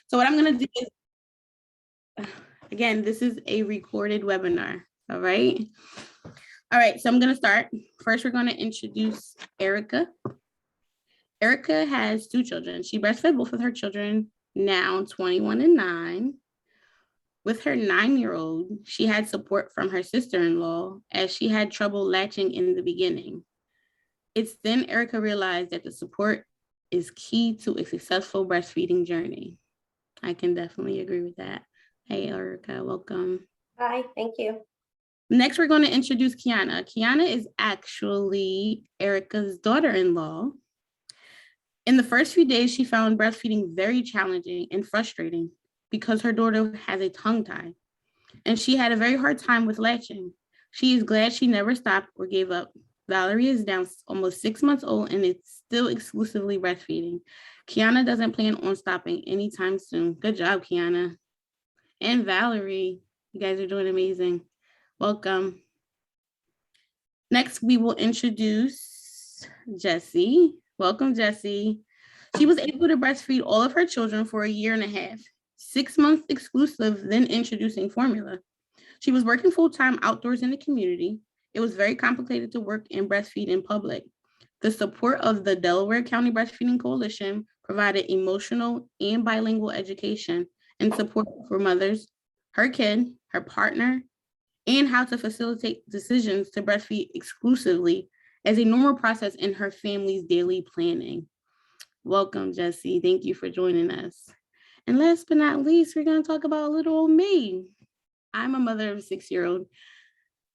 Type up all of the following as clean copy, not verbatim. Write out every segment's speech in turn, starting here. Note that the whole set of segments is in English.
So what I'm going to do is, again, this is a recorded webinar. All right. All right. So I'm going to start. First, we're going to introduce Erica. Erica has 2 children. She breastfed both of her children, now 21 and 9. With her 9-year-old, she had support from her sister-in-law as she had trouble latching in the beginning. It's then Erica realized that the support is key to a successful breastfeeding journey. I can definitely agree with that. Hey, Erica, welcome. Hi, thank you. Next, we're going to introduce Kiana. Kiana is actually Erica's daughter-in-law. In the first few days, she found breastfeeding very challenging and frustrating because her daughter has a tongue tie, and she had a very hard time with latching. She is glad she never stopped or gave up. Valerie is now almost 6 months old and is still exclusively breastfeeding. Kiana doesn't plan on stopping anytime soon. Good job, Kiana. And Valerie, you guys are doing amazing. Welcome. Next, we will introduce Jessie. Welcome, Jessie. She was able to breastfeed all of her children for 1.5 years, 6 months exclusive, then introducing formula. She was working full-time outdoors in the community. It was very complicated to work and breastfeed in public. The support of the Delaware County Breastfeeding Coalition provided emotional and bilingual education and support for mothers, her kid, her partner, and how to facilitate decisions to breastfeed exclusively as a normal process in her family's daily planning. Welcome, Jessie. Thank you for joining us. And last but not least, we're going to talk about little old me. I'm a mother of a 6-year-old.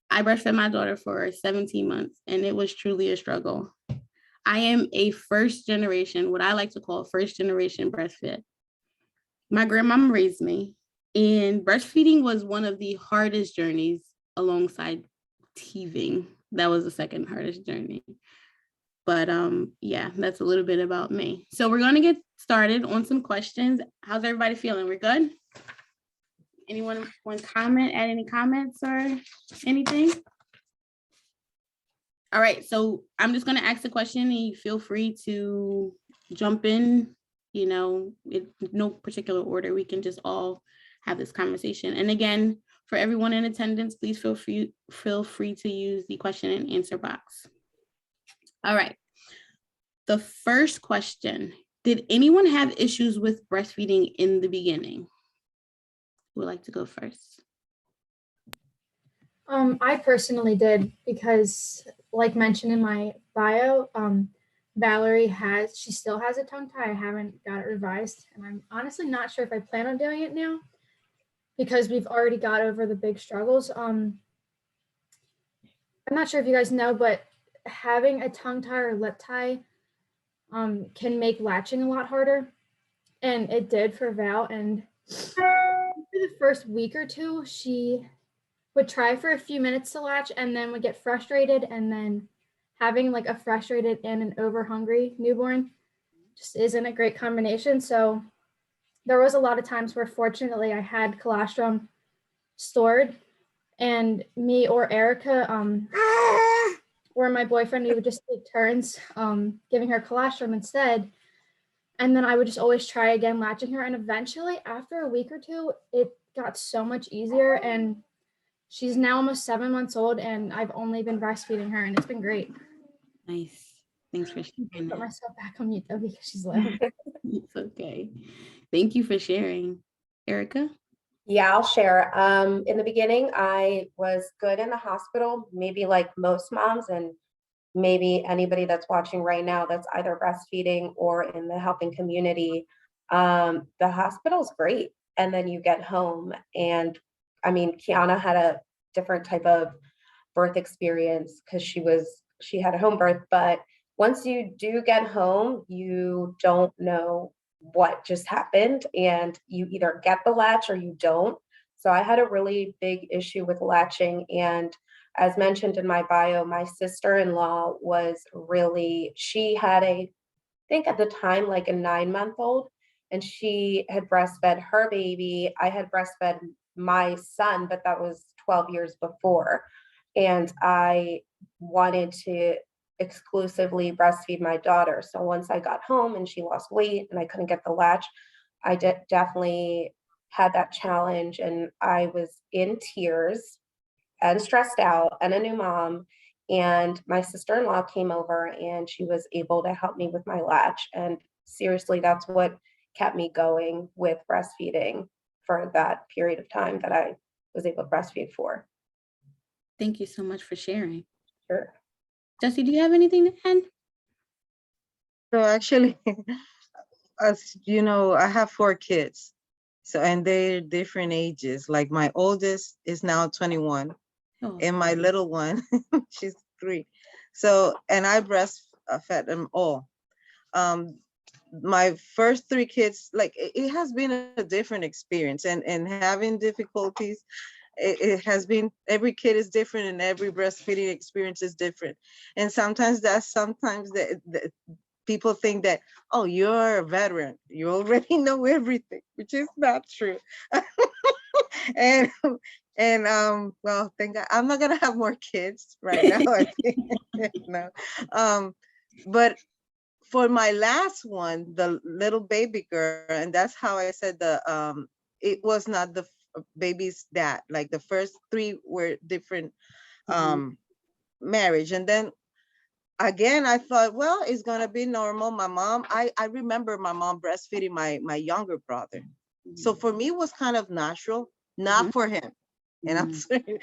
I breastfed my daughter for 17 months, and it was truly a struggle. I am a first generation, what I like to call first generation breastfed. My grandmama raised me, and breastfeeding was one of the hardest journeys alongside teething. That was the second hardest journey. But yeah, that's a little bit about me. So we're going to get started on some questions. How's everybody feeling? We're good? Anyone want to comment, add any comments or anything? All right, so I'm just going to ask the question and you feel free to jump in, you know, in no particular order. We can just all have this conversation. And again, for everyone in attendance, please feel free to use the question and answer box. All right. The first question, did anyone have issues with breastfeeding in the beginning? Who would like to go first? I personally did because, like mentioned in my bio, Valerie she still has a tongue tie. I haven't got it revised, and I'm honestly not sure if I plan on doing it now because we've already got over the big struggles. I'm not sure if you guys know, but having a tongue tie or lip tie can make latching a lot harder, and it did for Val. And for the first week or two, she would try for a few minutes to latch and then would get frustrated, and then having like a frustrated and an over hungry newborn just isn't a great combination. So there was a lot of times where fortunately I had colostrum stored, and me or Erica or my boyfriend, we would just take turns giving her colostrum instead. And then I would just always try again latching her. And eventually after a week or two, it got so much easier, and she's now almost 7 months old, and I've only been breastfeeding her, and it's been great. Nice. Thanks for sharing. Put myself back on mute though because she's loud. It's okay. Thank you for sharing. Erica? Yeah, I'll share. In the beginning, I was good in the hospital, maybe like most moms and maybe anybody that's watching right now that's either breastfeeding or in the helping community. The hospital's great. And then you get home, and I mean, Kiana had a different type of birth experience because she had a home birth, but once you do get home, you don't know what just happened, and you either get the latch or you don't. So I had a really big issue with latching, and as mentioned in my bio, my sister-in-law she had I think at the time, like a 9-month-old, and she had breastfed her baby. I had breastfed my son, but that was 12 years before. And I wanted to exclusively breastfeed my daughter. So once I got home and she lost weight and I couldn't get the latch, I definitely had that challenge, and I was in tears and stressed out and a new mom. And my sister-in-law came over and she was able to help me with my latch. And seriously, that's what kept me going with breastfeeding for that period of time that I was able to breastfeed for. Thank you so much for sharing. Sure. Jesse, do you have anything to add? So actually, as you know, I have 4 kids. So, and they're different ages. Like my oldest is now 21 Oh, and my little one, she's 3. So, and I breastfed them all. My first 3 kids, like it has been a different experience, and having difficulties, it has been, every kid is different and every breastfeeding experience is different. And sometimes the people think that, oh, you're a veteran, you already know everything, which is not true. and well, thank God I'm not gonna have more kids right now. I think no. But for my last one, the little baby girl, and that's how I said it was not the baby's dad. Like the first 3 were different marriage, and then again I thought, well, it's gonna be normal. My mom, I remember my mom breastfeeding my younger brother, so for me it was kind of natural, not for him. And I'm sorry,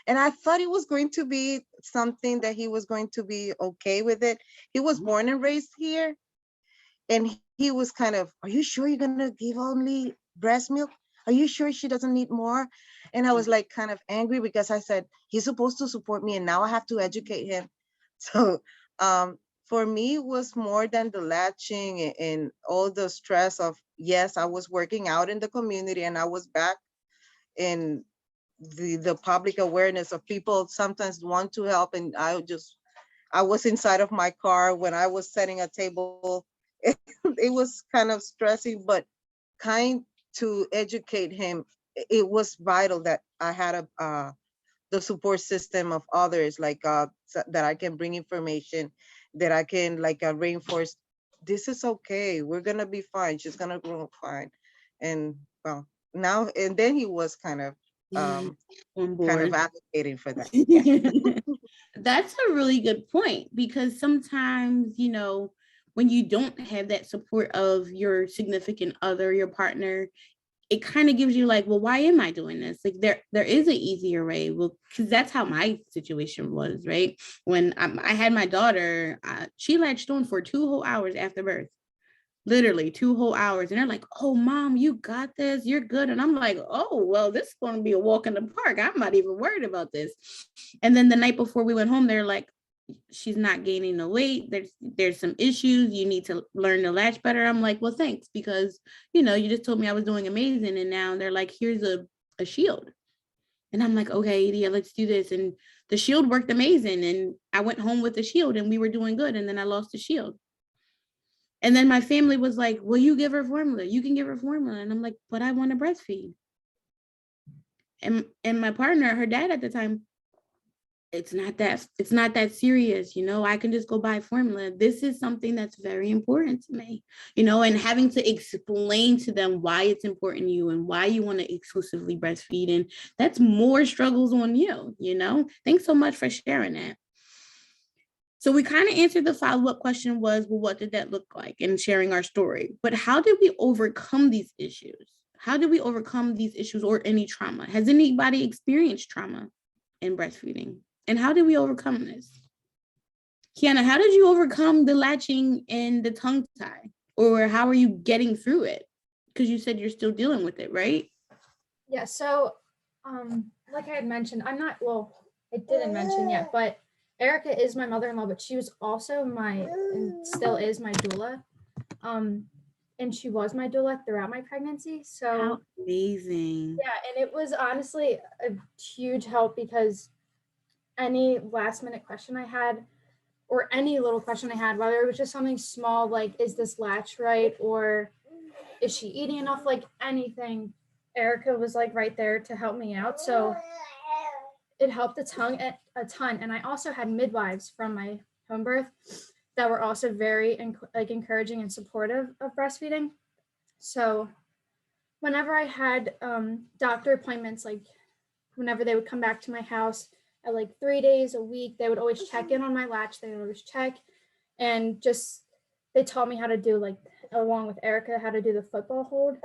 and I thought it was going to be something that he was going to be okay with it. He was born and raised here, and he was kind of, are you sure you're gonna give only breast milk? Are you sure she doesn't need more? And I was like kind of angry because I said, he's supposed to support me and now I have to educate him. So for me, it was more than the latching and all the stress of, yes, I was working out in the community and I was back in the public awareness of people sometimes want to help. And I was inside of my car when I was setting a table. It was kind of stressing, but kind to educate him. It was vital that I had the support system of others, like that I can bring information, that I can like reinforce. This is okay. We're gonna be fine. She's gonna grow fine. And well, now and then he was kind of on board, advocating for that. Yeah. That's a really good point, because sometimes, when you don't have that support of your significant other, your partner, it kind of gives you like, well, why am I doing this? Like there is an easier way. Well, because that's how my situation was, right? When I had my daughter, she latched on for 2 whole hours after birth. Literally 2 whole hours. And they're like, oh, mom, you got this. You're good. And I'm like, oh, well, this is going to be a walk in the park. I'm not even worried about this. And then the night before we went home, they're like, she's not gaining the weight. There's some issues. You need to learn to latch better. I'm like, well, thanks, because, you just told me I was doing amazing. And now they're like, here's a shield. And I'm like, okay, yeah, let's do this. And the shield worked amazing. And I went home with the shield and we were doing good. And then I lost the shield. And then my family was like, well, you give her formula. You can give her formula. And I'm like, but I want to breastfeed. And my partner, her dad at the time, it's not that serious. I can just go buy formula. This is something that's very important to me, and having to explain to them why it's important to you and why you want to exclusively breastfeed. And that's more struggles on you, Thanks so much for sharing that. So we kind of answered the follow-up question was, well, what did that look like, and sharing our story. But how did we overcome these issues? How did we overcome these issues or any trauma? Has anybody experienced trauma in breastfeeding? And how did we overcome this? Kiana, how did you overcome the latching and the tongue tie? Or how are you getting through it? Because you said you're still dealing with it, right? Yeah, so like I had mentioned, I didn't mention yet, but Erica is my mother-in-law, but she was also and still is my doula. And she was my doula throughout my pregnancy. So how amazing. Yeah, and it was honestly a huge help, because any last minute question I had, or any little question I had, whether it was just something small, like, is this latch right? Or is she eating enough? Like anything, Erica was like right there to help me out. So it helped a ton. And I also had midwives from my home birth that were also very encouraging and supportive of breastfeeding. So whenever I had doctor appointments, like whenever they would come back to my house at like 3 days a week, they would always check in on my latch. They would always check, and just they taught me how to do, like, along with Erica, how to do the football hold.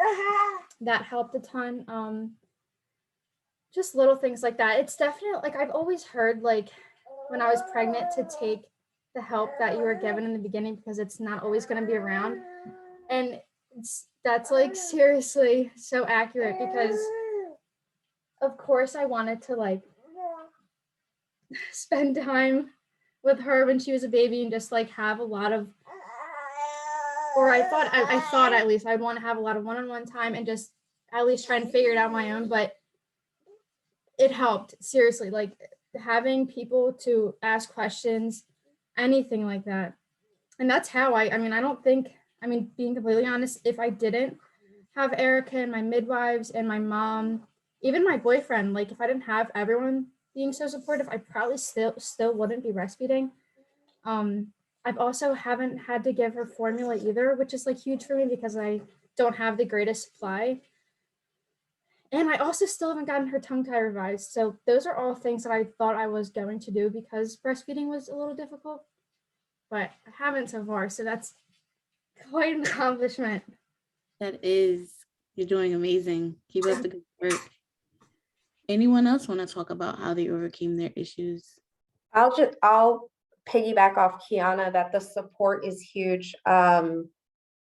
That helped a ton. Just little things like that. It's definitely, like, I've always heard, like, when I was pregnant, to take the help that you were given in the beginning, because it's not always going to be around. And that's like seriously so accurate, because of course I wanted to, like, spend time with her when she was a baby and just, like, have a lot of, or I thought at least I'd want to have a lot of one-on-one time and just at least try and figure it out on my own. But it helped, seriously, like, having people to ask questions, anything like that. And that's how I mean, I don't think, I mean, being completely honest, if I didn't have Erica and my midwives and my mom, even my boyfriend, like, if I didn't have everyone being so supportive, I probably still wouldn't be breastfeeding. I've also haven't had to give her formula either, which is, like, huge for me because I don't have the greatest supply. And I also still haven't gotten her tongue tie revised. So those are all things that I thought I was going to do because breastfeeding was a little difficult, but I haven't so far. So that's quite an accomplishment. That is, you're doing amazing. Keep up the good work. Anyone else want to talk about how they overcame their issues? I'll piggyback off Kiana that the support is huge.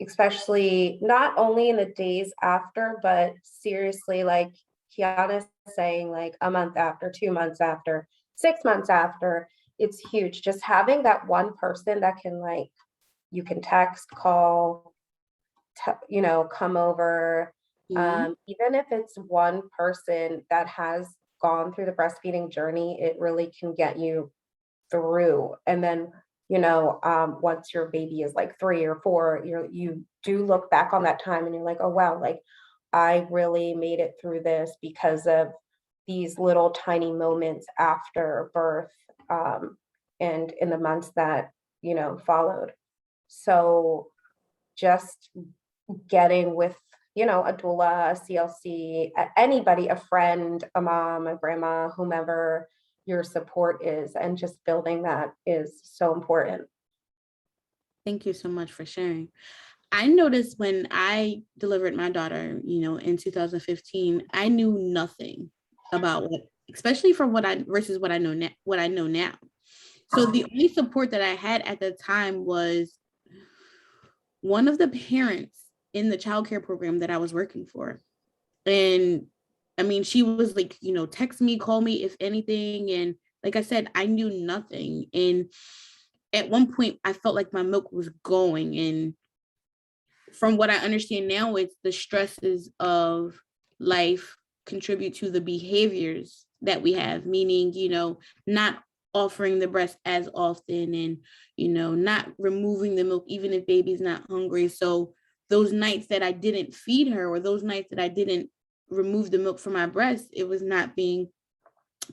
Especially not only in the days after, but seriously, like Kiana's saying, like a month after, 2 months after, 6 months after, it's huge. Just having that one person that can, like, you can text, call, come over. Even if it's one person that has gone through the breastfeeding journey, it really can get you through. And then, once your baby is like 3 or 4, you do look back on that time and you're like, oh wow, like I really made it through this because of these little tiny moments after birth, and in the months that followed. So just getting with a doula, a CLC, anybody, a friend, a mom, a grandma, whomever your support is, and just building that is so important. Thank you so much for sharing. I noticed when I delivered my daughter, in 2015, I knew nothing about especially from what I know now. So the only support that I had at the time was one of the parents in the childcare program that I was working for. And I mean, she was like, text me, call me if anything. And like I said, I knew nothing. And at one point I felt like my milk was going. And from what I understand now, it's the stresses of life contribute to the behaviors that we have, meaning, not offering the breast as often and, not removing the milk, even if baby's not hungry. So those nights that I didn't feed her, or those nights that I didn't remove the milk from my breast, it was not being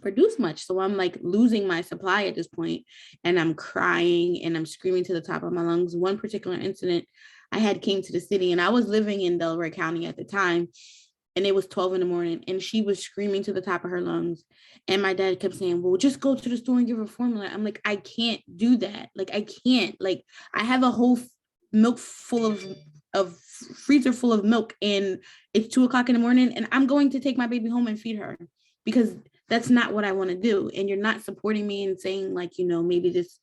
produced much. So I'm like losing my supply at this point, and I'm crying and I'm screaming to the top of my lungs. One particular incident I had came to the city, and I was living in Delaware County at the time, and it was 12 in the morning, and she was screaming to the top of her lungs. And my dad kept saying, well, just go to the store and give her formula. I'm like, I can't do that. Like, I can't. Like, I have a whole milk full of freezer full of milk, and it's 2:00 in the morning, and I'm going to take my baby home and feed her, because that's not what I want to do. And you're not supporting me and saying, like, maybe this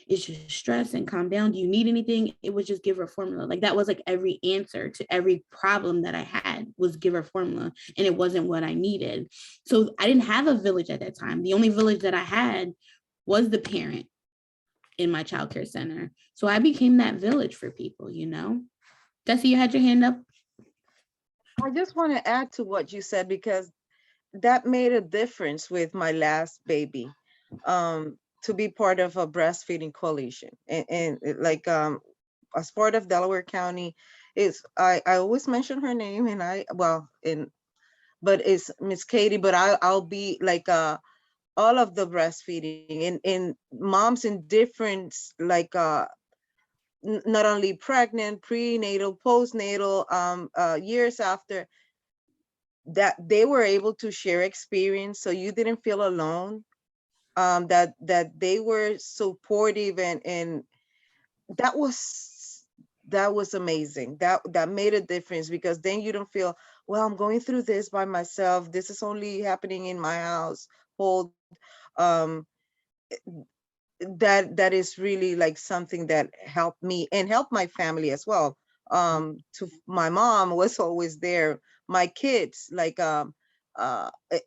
is just stress and calm down. Do you need anything? It was just give her formula. Like, that was like every answer to every problem that I had was give her formula. And it wasn't what I needed. So I didn't have a village at that time. The only village that I had was the parent in my childcare center. So I became that village for people, Desi, you had your hand up. I just want to add to what you said, because that made a difference with my last baby, to be part of a breastfeeding coalition. And like, as part of Delaware County, I always mention her name, and but it's Miss Katie, but I'll be like, all of the breastfeeding and moms in different, like, not only pregnant, prenatal, postnatal, years after, that they were able to share experience, so you didn't feel alone. That they were supportive, and that was amazing. That made a difference, because then you don't feel, well, I'm going through this by myself. This is only happening in my household. Um, that is really like something that helped me and helped my family as well. To my mom was always there. My kids, like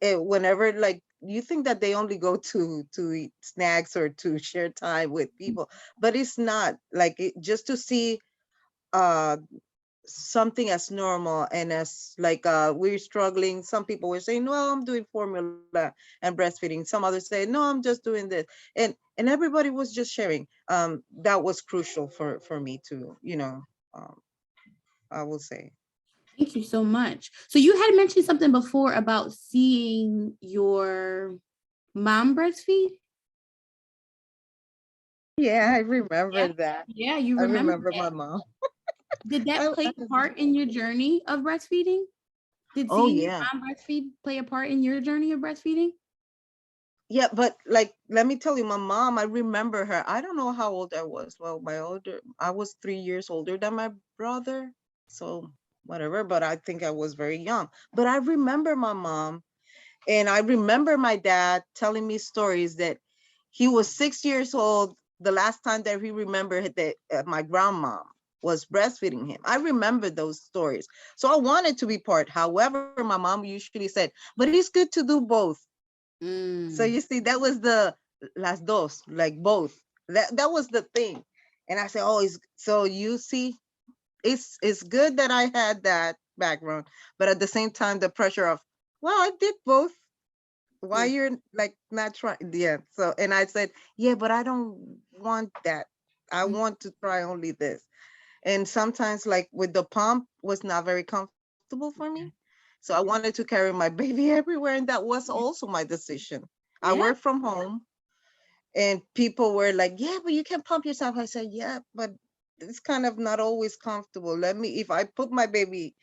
whenever, like, you think that they only go to eat snacks or to share time with people, but it's not like just to see uh something as normal, and as like we're struggling. Some people were saying, no, I'm doing formula and breastfeeding. Some others say, no, I'm just doing this. And everybody was just sharing. That was crucial for me to, um, I will say. Thank you so much. So you had mentioned something before about seeing your mom breastfeed. Yeah, I remember Yeah. that. Yeah, you I remember remember that. my mom. Did that play a part in your journey of breastfeeding? Did Oh seeing your yeah. mom breastfeed play a part in your journey of breastfeeding? Yeah, but like, let me tell you, my mom, I remember her. I don't know how old I was. Well, I was 3 years older than my brother. So whatever, but I think I was very young. But I remember my mom, and I remember my dad telling me stories that he was 6 years old the last time that he remembered that my grandma was breastfeeding him. I remember those stories. So I wanted to be part. However, my mom usually said, but it's good to do both. So Mm. you see, that was the las dos, like both. That was the thing. And I said, oh, so you see, it's good that I had that background, but at the same time, the pressure of, well, I did both. Why Yeah. you're like not trying? Yeah. So, and I said, yeah, but I don't want that. I Mm. want to try only this. And sometimes, like with the pump, was not very comfortable for me. So I wanted to carry my baby everywhere, and that was also my decision. I Yeah. work from home, and people were like, yeah, but you can pump yourself. I said, yeah, but it's kind of not always comfortable. If I put my baby,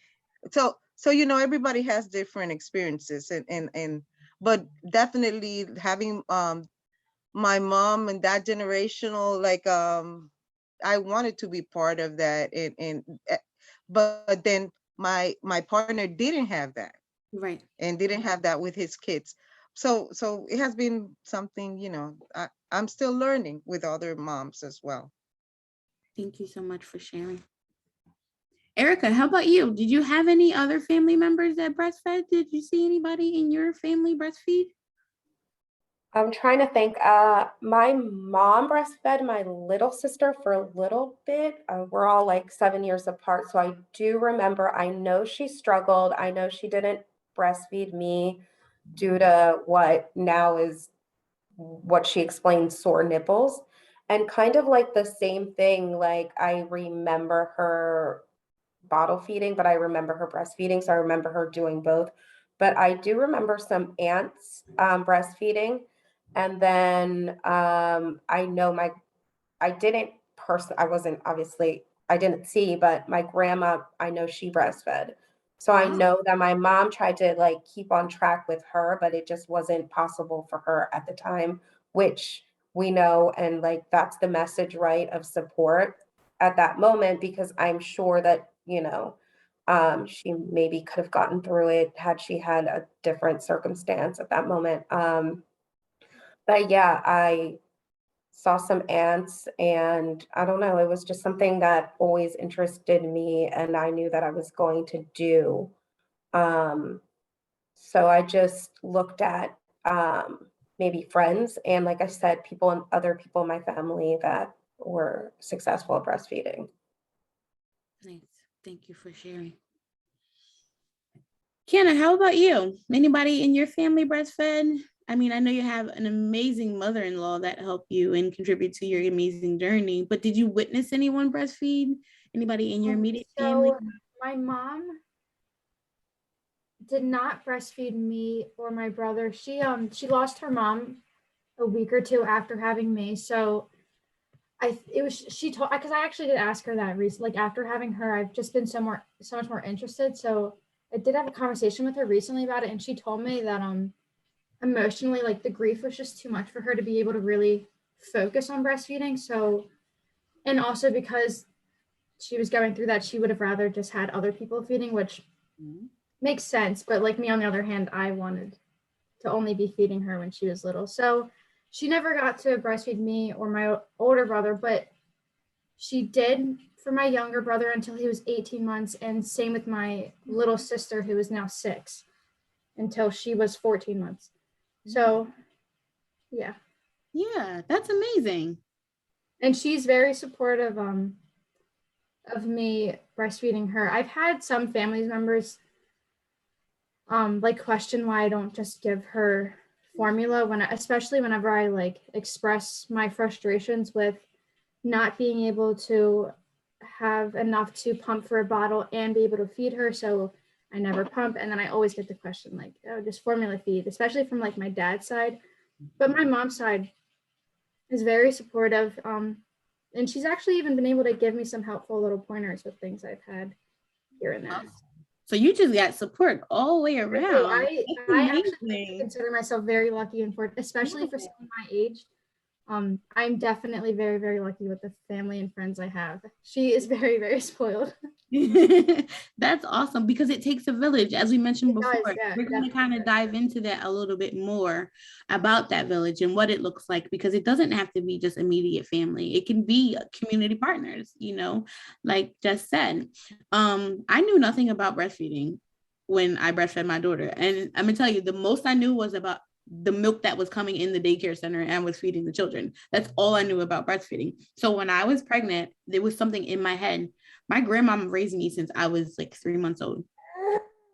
so everybody has different experiences, and but definitely having my mom and that generational, like I wanted to be part of that, uh, but then my partner didn't have that, Right. and didn't have that with his kids. So it has been something, I'm still learning with other moms as well. Thank you so much for sharing. Erica, how about you? Did you have any other family members that breastfed? Did you see anybody in your family breastfeed? I'm trying to think. My mom breastfed my little sister for a little bit. We're all like 7 years apart. So I do remember, I know she struggled. I know she didn't breastfeed me due to what now is what she explained, sore nipples. And kind of like the same thing, like I remember her bottle feeding, but I remember her breastfeeding. So I remember her doing both. But I do remember some aunts breastfeeding. And then I know I didn't I wasn't obviously, I didn't see, but my grandma, I know she breastfed. So I Wow. know that my mom tried to like keep on track with her, but it just wasn't possible for her at the time, which we know. And like, that's the message, right, of support at that moment, because I'm sure that, she maybe could have gotten through it had she had a different circumstance at that moment. But yeah, I saw some ants, and I don't know, it was just something that always interested me and I knew that I was going to do. Um, so I just looked at maybe friends and, like I said, people and other people in my family that were successful at breastfeeding. Nice. Thank you for sharing. Kiana, how about you? Anybody in your family breastfed? I mean, I know you have an amazing mother-in-law that helped you and contribute to your amazing journey, but did you witness anyone breastfeed? Anybody in your immediate family? So my mom did not breastfeed me or my brother. She lost her mom a week or two after having me. So it was she told, because I actually did ask her that recently. Like after having her, I've just been so much more interested. So I did have a conversation with her recently about it, and she told me that emotionally, like the grief was just too much for her to be able to really focus on breastfeeding. So, and also because she was going through that, she would have rather just had other people feeding, which makes sense. But like me, on the other hand, I wanted to only be feeding her when she was little. So she never got to breastfeed me or my older brother, but she did for my younger brother until he was 18 months, and same with my little sister, who is now 6, until she was 14 months. So, yeah. Yeah, that's amazing. And she's very supportive of me breastfeeding her. I've had some family members like question why I don't just give her formula especially whenever I like express my frustrations with not being able to have enough to pump for a bottle and be able to feed her. So I never pump. And then I always get the question like, oh, just formula feed, especially from like my dad's side. But my mom's side is very supportive. And she's actually even been able to give me some helpful little pointers with things I've had here and there. So you just got support all the way around. I actually consider myself very lucky and fortunate, especially for someone my age. I'm definitely very, very lucky with the family and friends I have. She is very, very spoiled. That's awesome, because it takes a village, as we mentioned before. Yeah, we're going to kind of dive into that a little bit more about that village and what it looks like, because it doesn't have to be just immediate family. It can be community partners, like Jess said. I knew nothing about breastfeeding when I breastfed my daughter, and I'm gonna tell you, the most I knew was about the milk that was coming in the daycare center and was feeding the children. That's all I knew about breastfeeding. So when I was pregnant, there was something in my head. My grandmama raised me since I was like 3 months old.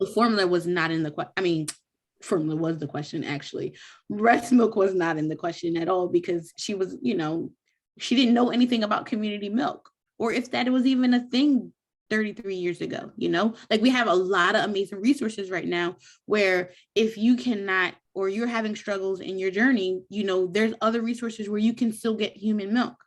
The formula was not in the question. Formula was the question, actually. Breast milk was not in the question at all, because she was, she didn't know anything about community milk, or if that was even a thing 33 years ago. Like, we have a lot of amazing resources right now where if you cannot, or you're having struggles in your journey, there's other resources where you can still get human milk.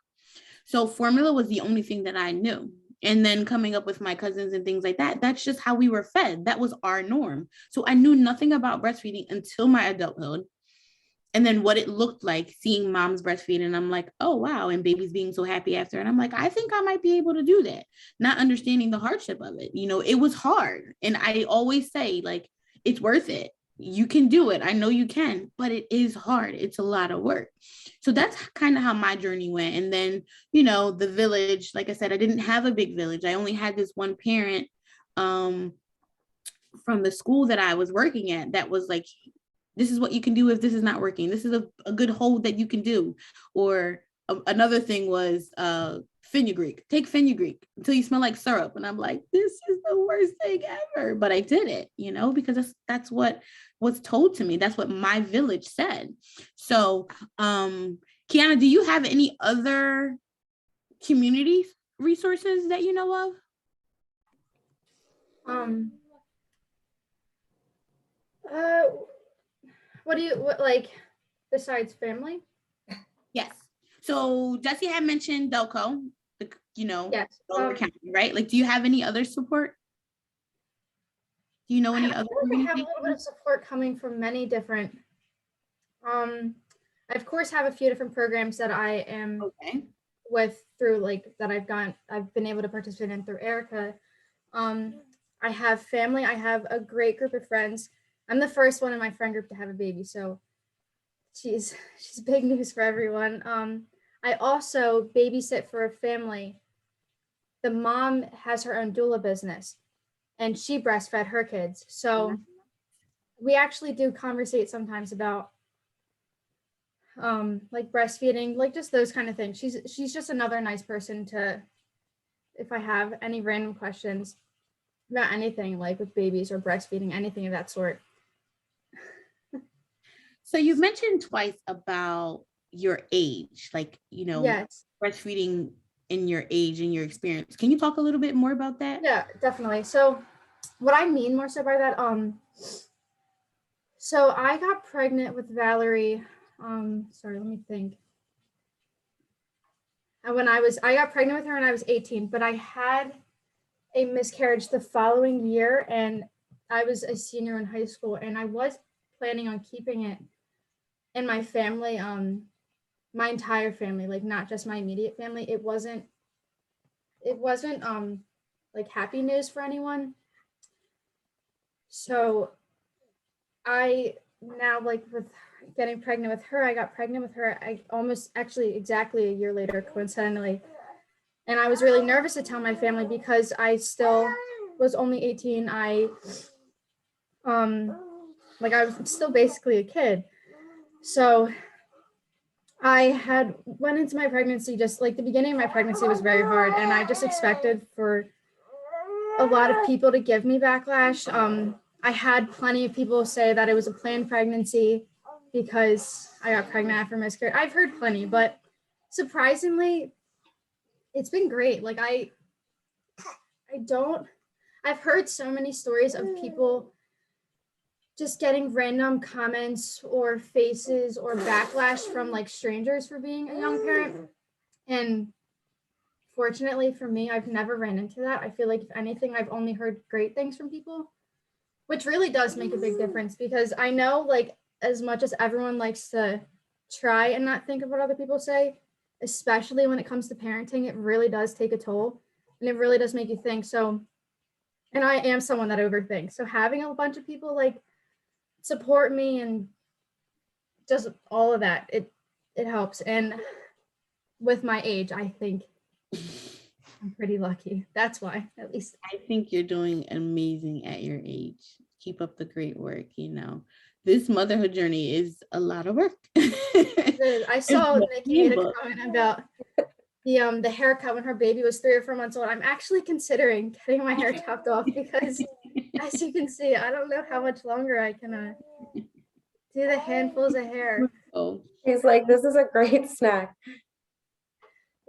So formula was the only thing that I knew. And then coming up with my cousins and things like that, that's just how we were fed. That was our norm. So I knew nothing about breastfeeding until my adulthood. And then what it looked like seeing moms breastfeed. And I'm like, oh, wow. And babies being so happy after. And I'm like, I think I might be able to do that. Not understanding the hardship of it. It was hard. And I always say, like, it's worth it. You can do it. I know you can, but it is hard. It's a lot of work. So that's kind of how my journey went. And then, the village, like I said, I didn't have a big village. I only had this one parent from the school that I was working at that was like, this is what you can do if this is not working. This is a good hold that you can do. Or another thing was fenugreek. Take fenugreek until you smell like syrup. And I'm like, this is the worst thing ever. But I did it, because that's what was told to me. That's what my village said. So, Kiana, do you have any other community resources that you know of? What like besides family? Yes. So Jessie had mentioned Delco, yes. Delaware County, right? Like, do you have any other support? Do you know any other? I have a little bit of support coming from many different. I of course have a few different programs that I am with through that I've been able to participate in through Erica. I have family. I have a great group of friends. I'm the first one in my friend group to have a baby, so she's big news for everyone. I also babysit for a family. The mom has her own doula business, and she breastfed her kids. So we actually do conversate sometimes about like breastfeeding, like just those kind of things. She's just another nice person to, if I have any random questions about anything like with babies or breastfeeding, anything of that sort. So you mentioned twice about your age, like, yes, breastfeeding in your age and your experience. Can you talk a little bit more about that? Yeah, definitely. So what I mean more so by that, so I got pregnant with Valerie, sorry, let me think. And I got pregnant with her when I was 18, but I had a miscarriage the following year, and I was a senior in high school, and I was planning on keeping it in my family, my entire family, like not just my immediate family. It wasn't like happy news for anyone. So I now, like, with getting pregnant with her, I got pregnant with her, I almost actually exactly a year later, coincidentally. And I was really nervous to tell my family because I still was only 18. I was still basically a kid. So I had went into my pregnancy, just like the beginning of my pregnancy was very hard, and I just expected for a lot of people to give me backlash. I had plenty of people say that it was a planned pregnancy because I got pregnant after miscarriage. I've heard plenty, but surprisingly, it's been great. Like I've heard so many stories of people just getting random comments or faces or backlash from like strangers for being a young parent. And fortunately for me, I've never ran into that. I feel like if anything, I've only heard great things from people, which really does make a big difference, because I know, like, as much as everyone likes to try and not think of what other people say, especially when it comes to parenting, it really does take a toll, and it really does make you think. So, and I am someone that overthinks. So having a bunch of people like support me and just all of that, it helps. And with my age, I think I'm pretty lucky. That's why, at least. I think you're doing amazing at your age. Keep up the great work. This motherhood journey is a lot of work. I saw Nikki made a comment about the haircut when her baby was 3 or 4 months old. I'm actually considering getting my hair chopped off because, as you can see, I don't know how much longer I can do the handfuls of hair. Oh, He's like, this is a great snack.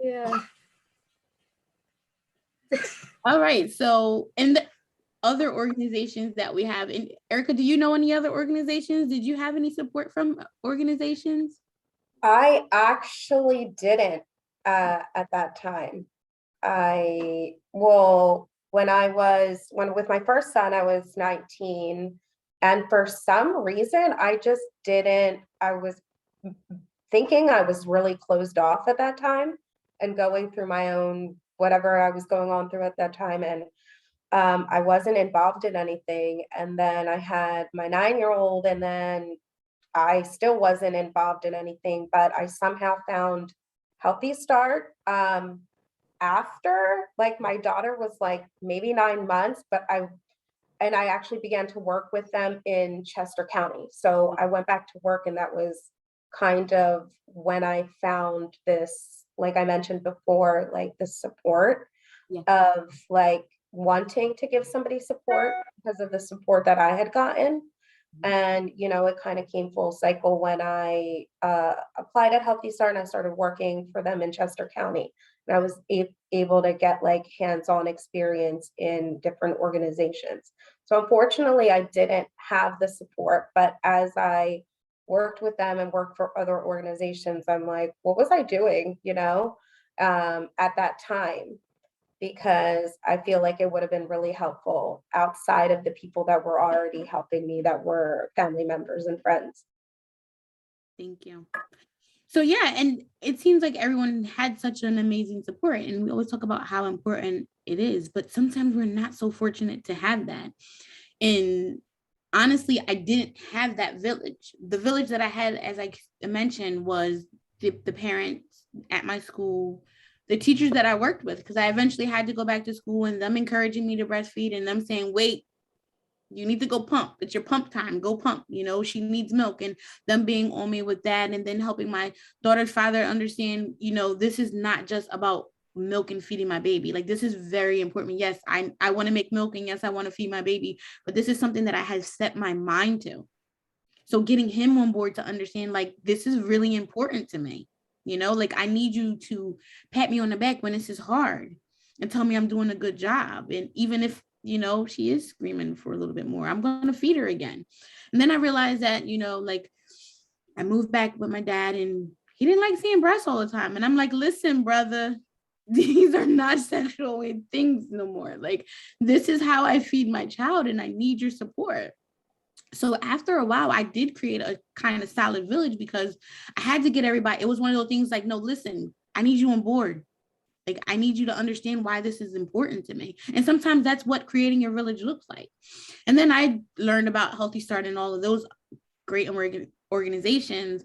Yeah. all right. So, in the other organizations that we have, and Erica, do you know any other organizations? Did you have any support from organizations? I actually didn't at that time. When with my first son, I was 19. And for some reason, I was thinking I was really closed off at that time and going through my own, whatever I was going on through at that time. And I wasn't involved in anything. And then I had my 9-year-old, and then I still wasn't involved in anything, but I somehow found Healthy Start after, like, my daughter was like maybe 9 months, but I actually began to work with them in Chester County. So I went back to work, and that was kind of when I found this, like I mentioned before, like the support of like wanting to give somebody support because of the support that I had gotten. And, it kind of came full cycle when I applied at Healthy Start and I started working for them in Chester County. And I was able to get like hands-on experience in different organizations. So unfortunately, I didn't have the support, but as I worked with them and worked for other organizations, I'm like, what was I doing, at that time? Because I feel like it would have been really helpful outside of the people that were already helping me, that were family members and friends. Thank you. So yeah, and it seems like everyone had such an amazing support, and we always talk about how important it is, but sometimes we're not so fortunate to have that. And honestly, I didn't have that village. The village that I had, as I mentioned, was the parents at my school, the teachers that I worked with, because I eventually had to go back to school, and them encouraging me to breastfeed, and them saying, wait, you need to go pump. It's your pump time. Go pump. She needs milk, and them being on me with that, and then helping my daughter's father understand, this is not just about milk and feeding my baby. Like, this is very important. Yes, I want to make milk, and yes, I want to feed my baby, but this is something that I have set my mind to. So getting him on board to understand, like, this is really important to me. Like, I need you to pat me on the back when this is hard and tell me I'm doing a good job. And even if, she is screaming for a little bit more, I'm going to feed her again. And then I realized that, like, I moved back with my dad, and he didn't like seeing breasts all the time. And I'm like, listen, brother, these are not sexual things no more. Like, this is how I feed my child and I need your support. So after a while, I did create a kind of solid village because I had to get everybody. It was one of those things like, no, listen, I need you on board. Like, I need you to understand why this is important to me. And sometimes that's what creating your village looks like. And then I learned about Healthy Start and all of those great organizations.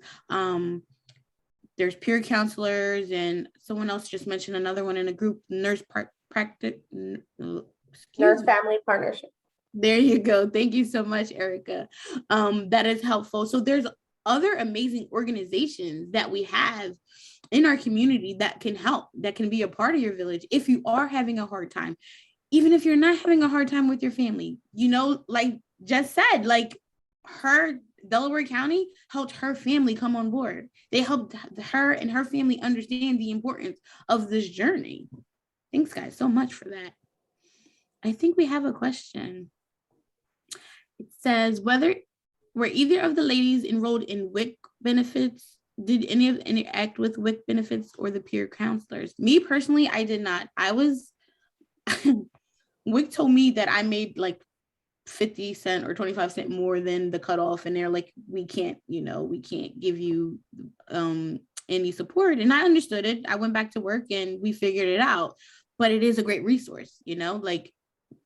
There's peer counselors, and someone else just mentioned another one in a group, nurse family partnership. There you go. Thank you so much, Erica. That is helpful. So there's other amazing organizations that we have in our community that can help, that can be a part of your village if you are having a hard time. Even if you're not having a hard time with your family, you know, like Jess said, like her Delaware County helped her family come on board. They helped her and her family understand the importance of this journey. Thanks, guys, so much for that. I think we have a question. It says, were either of the ladies enrolled in WIC benefits? Did any of interact with WIC benefits or the peer counselors? Me personally, I did not. WIC told me that I made like 50 cents or 25 cents more than the cutoff, and they're like, we can't give you any support. And I understood it. I went back to work and we figured it out. But it is a great resource, you know, like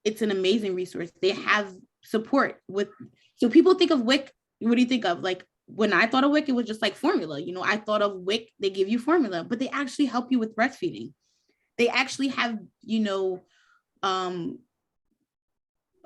it's an amazing resource. They have support with, so people think of WIC, what do you think of? Like, when I thought of WIC, it was just like formula, you know, I thought of WIC, they give you formula, but they actually help you with breastfeeding. They actually have, you know,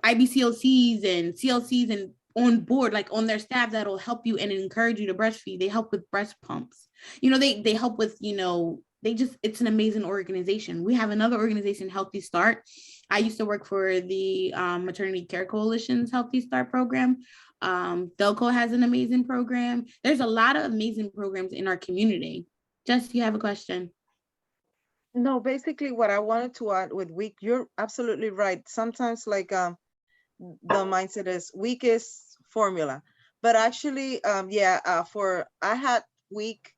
IBCLCs and CLCs and on board, like on their staff, that'll help you and encourage you to breastfeed. They help with breast pumps. You know, they help with, you know, it's an amazing organization. We have another organization, Healthy Start. I used to work for the Maternity Care Coalition's Healthy Start program. Delco has an amazing program. There's a lot of amazing programs in our community. Jess, you have a question? No, basically what I wanted to add with WIC, you're absolutely right. Sometimes like the mindset is WIC is formula, but actually I had WIC,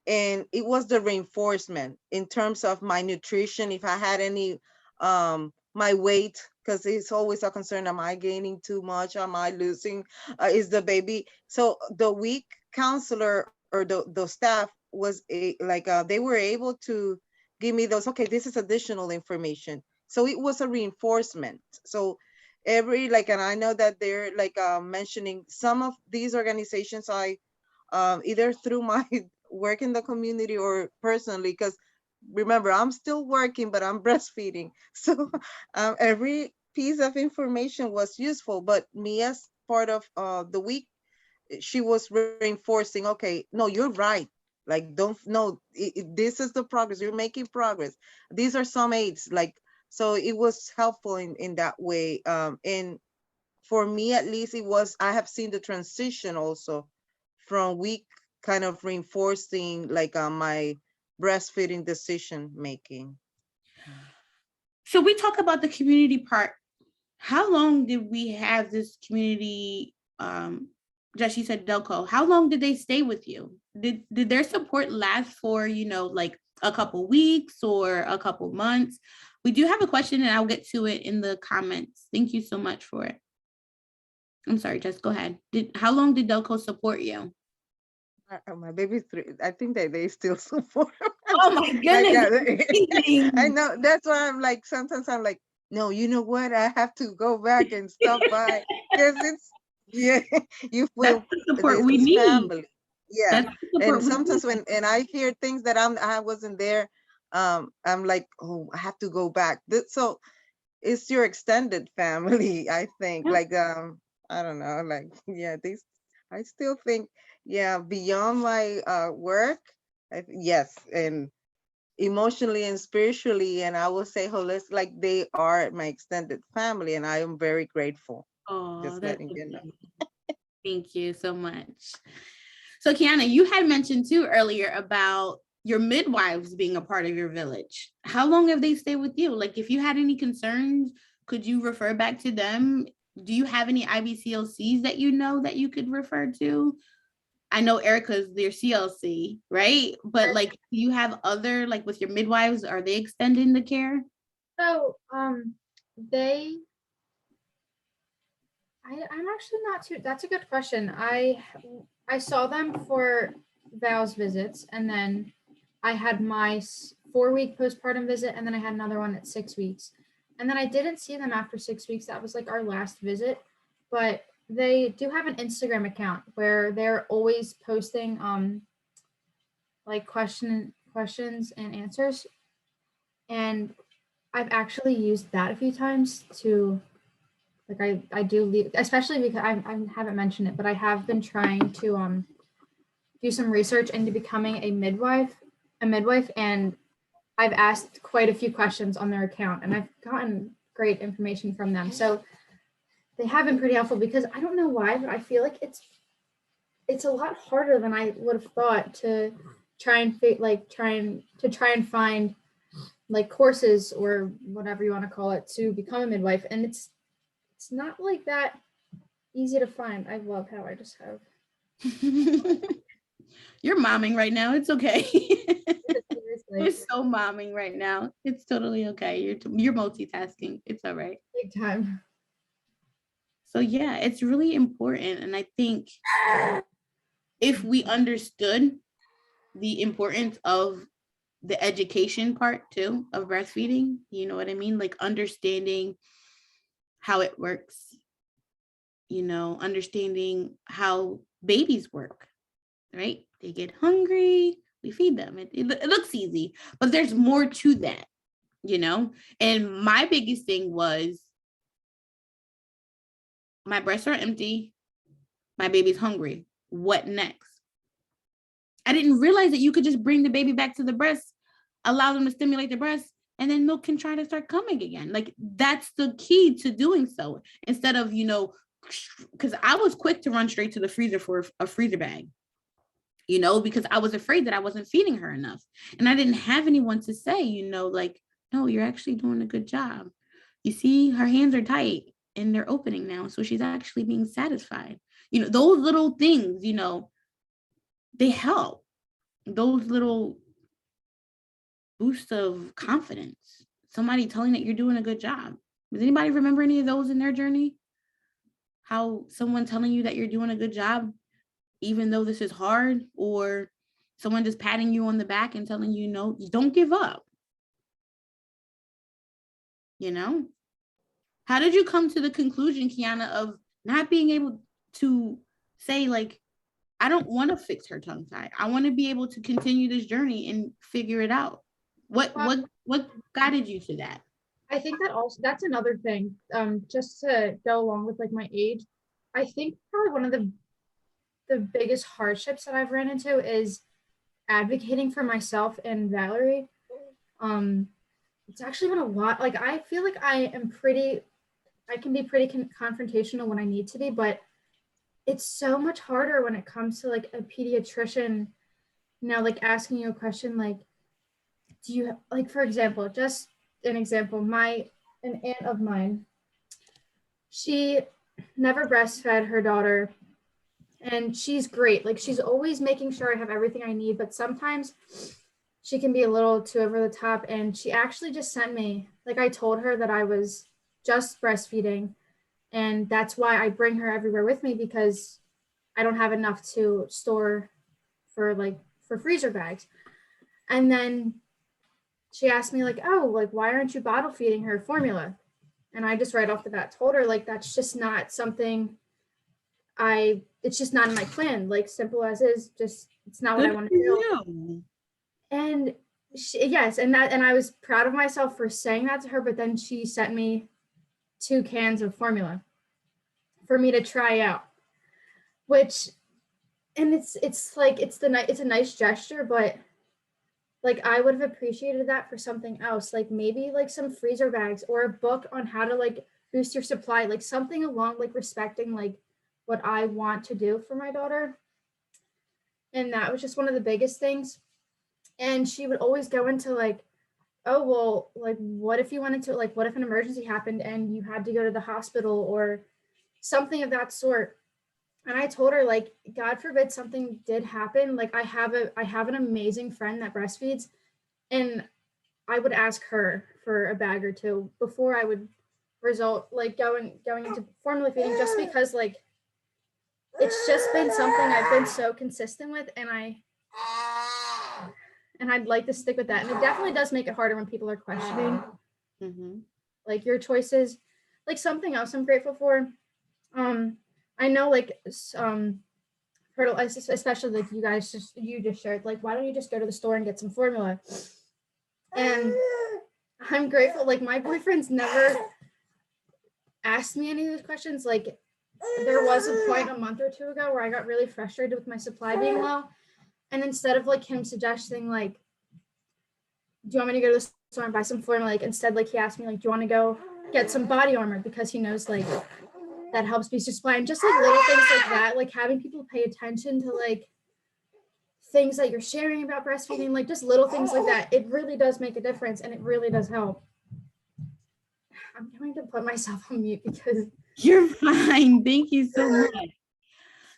and it was the reinforcement in terms of my nutrition. If I had any my weight, because it's always a concern, am I gaining too much, am I losing, is the baby. So the WIC counselor or the staff was they were able to give me those, okay, this is additional information. So it was a reinforcement. So and I know that they're mentioning some of these organizations, I either through my work in the community or personally, because remember, I'm still working, but I'm breastfeeding. So every piece of information was useful, but me as part of the WIC, she was reinforcing, okay, no, you're right. Like, this is the progress, you're making progress. These are some aids, so it was helpful in that way. And for me, at least, I have seen the transition also from WIC kind of reinforcing my breastfeeding decision making. So we talk about the community part. How long did we have this community? Jess, you said Delco. How long did they stay with you? Did their support last for, you know, like a couple weeks or a couple months? We do have a question and I'll get to it in the comments. Thank you so much for it. I'm sorry, Jess, go ahead. How long did Delco support you? My baby's 3. I think that they still support. Oh my goodness. I know. That's why I'm like, sometimes I'm like, no, you know what? I have to go back and stop by, because you feel that's the support we need. Family. Yeah. And sometimes when I hear things that I wasn't there, I'm like, oh, I have to go back. So it's your extended family, I think. Yeah. I don't know, I still think, beyond my work, yes, and emotionally and spiritually, and I will say holistic, they are my extended family, and I am very grateful. Just letting you know. Thank you so much. So Kiana, you had mentioned too earlier about your midwives being a part of your village. How long have they stayed with you? Like, if you had any concerns, could you refer back to them? Do you have any IBCLCs that you know that you could refer to? I know Erica's their CLC, right? But like, do you have other, like with your midwives, are they extending the care? So I'm actually not too, that's a good question. I saw them for Val's visits, and then I had my 4-week postpartum visit, and then I had another one at 6 weeks. And then I didn't see them after 6 weeks. That was like our last visit. But they do have an Instagram account where they're always posting like questions and answers. And I've actually used that a few times to, like, I do leave, especially because I haven't mentioned it, but I have been trying to do some research into becoming a midwife, and I've asked quite a few questions on their account, and I've gotten great information from them. So they have been pretty helpful, because I don't know why, but I feel like it's a lot harder than I would have thought to try and find like courses or whatever you want to call it to become a midwife, and it's not like that easy to find. I love how I just have. You're momming right now. It's okay. Seriously. You're so momming right now. It's totally okay. You're multitasking. It's all right. Big time. So yeah, it's really important. And I think if we understood the importance of the education part too of breastfeeding, you know what I mean? Like understanding how it works, understanding how babies work, right? They get hungry, we feed them. It looks easy, but there's more to that, And my biggest thing was, my breasts are empty, my baby's hungry. What next? I didn't realize that you could just bring the baby back to the breast, allow them to stimulate the breast, and then milk can try to start coming again. Like, that's the key to doing so. Instead of, because I was quick to run straight to the freezer for a freezer bag, because I was afraid that I wasn't feeding her enough. And I didn't have anyone to say, like, no, you're actually doing a good job. You see, her hands are tight and they're opening now. So she's actually being satisfied. Those little things, they help. Those little boosts of confidence. Somebody telling that you're doing a good job. Does anybody remember any of those in their journey? How someone telling you that you're doing a good job, even though this is hard, or someone just patting you on the back and telling you, no, don't give up. How did you come to the conclusion, Kiana, of not being able to say, like, I don't want to fix her tongue tie. I want to be able to continue this journey and figure it out. What guided you to that? I think that's another thing. Just to go along with like my age, I think probably one of the biggest hardships that I've ran into is advocating for myself and Valerie. It's actually been a lot. Like, I feel like I can be pretty confrontational when I need to be, but it's so much harder when it comes to like a pediatrician, like asking you a question like, do you, like, for example, just an example, an aunt of mine, she never breastfed her daughter, and she's great. Like, she's always making sure I have everything I need, but sometimes she can be a little too over the top. And she actually just sent me, like, I told her that I was just breastfeeding, and that's why I bring her everywhere with me, because I don't have enough to store for freezer bags. And then she asked me like, oh, like, why aren't you bottle feeding her formula? And I just right off the bat told her, like, that's just not something it's just not in my plan. Like, simple as is, just, it's not what I want to do. And yes, and I was proud of myself for saying that to her, but then she sent me 2 cans of formula for me to try out, which, and it's a nice gesture, but like, I would have appreciated that for something else, like maybe like some freezer bags or a book on how to like boost your supply, like something along like respecting like what I want to do for my daughter. And that was just one of the biggest things. And she would always go into like, oh, well, like, what if you wanted to, like, what if an emergency happened and you had to go to the hospital or something of that sort? And I told her, like, God forbid something did happen. Like, I have an amazing friend that breastfeeds, and I would ask her for a bag or two before I would result like going into formula feeding, just because like it's just been something I've been so consistent with, and I'd like to stick with that. And it definitely does make it harder when people are questioning like your choices. Like something else I'm grateful for. I know like especially like you just shared, like, why don't you just go to the store and get some formula? And I'm grateful, like my boyfriend's never asked me any of those questions. Like there was a point a month or two ago where I got really frustrated with my supply being low. And instead of like him suggesting like, do you want me to go to the store and buy some formula? Like instead, like he asked me like, do you want to go get some body armor? Because he knows like that helps boost your supply. And just like little things like that, like having people pay attention to like things that you're sharing about breastfeeding, like just little things like that, it really does make a difference, and it really does help. I'm going to put myself on mute because you're fine. Thank you so much.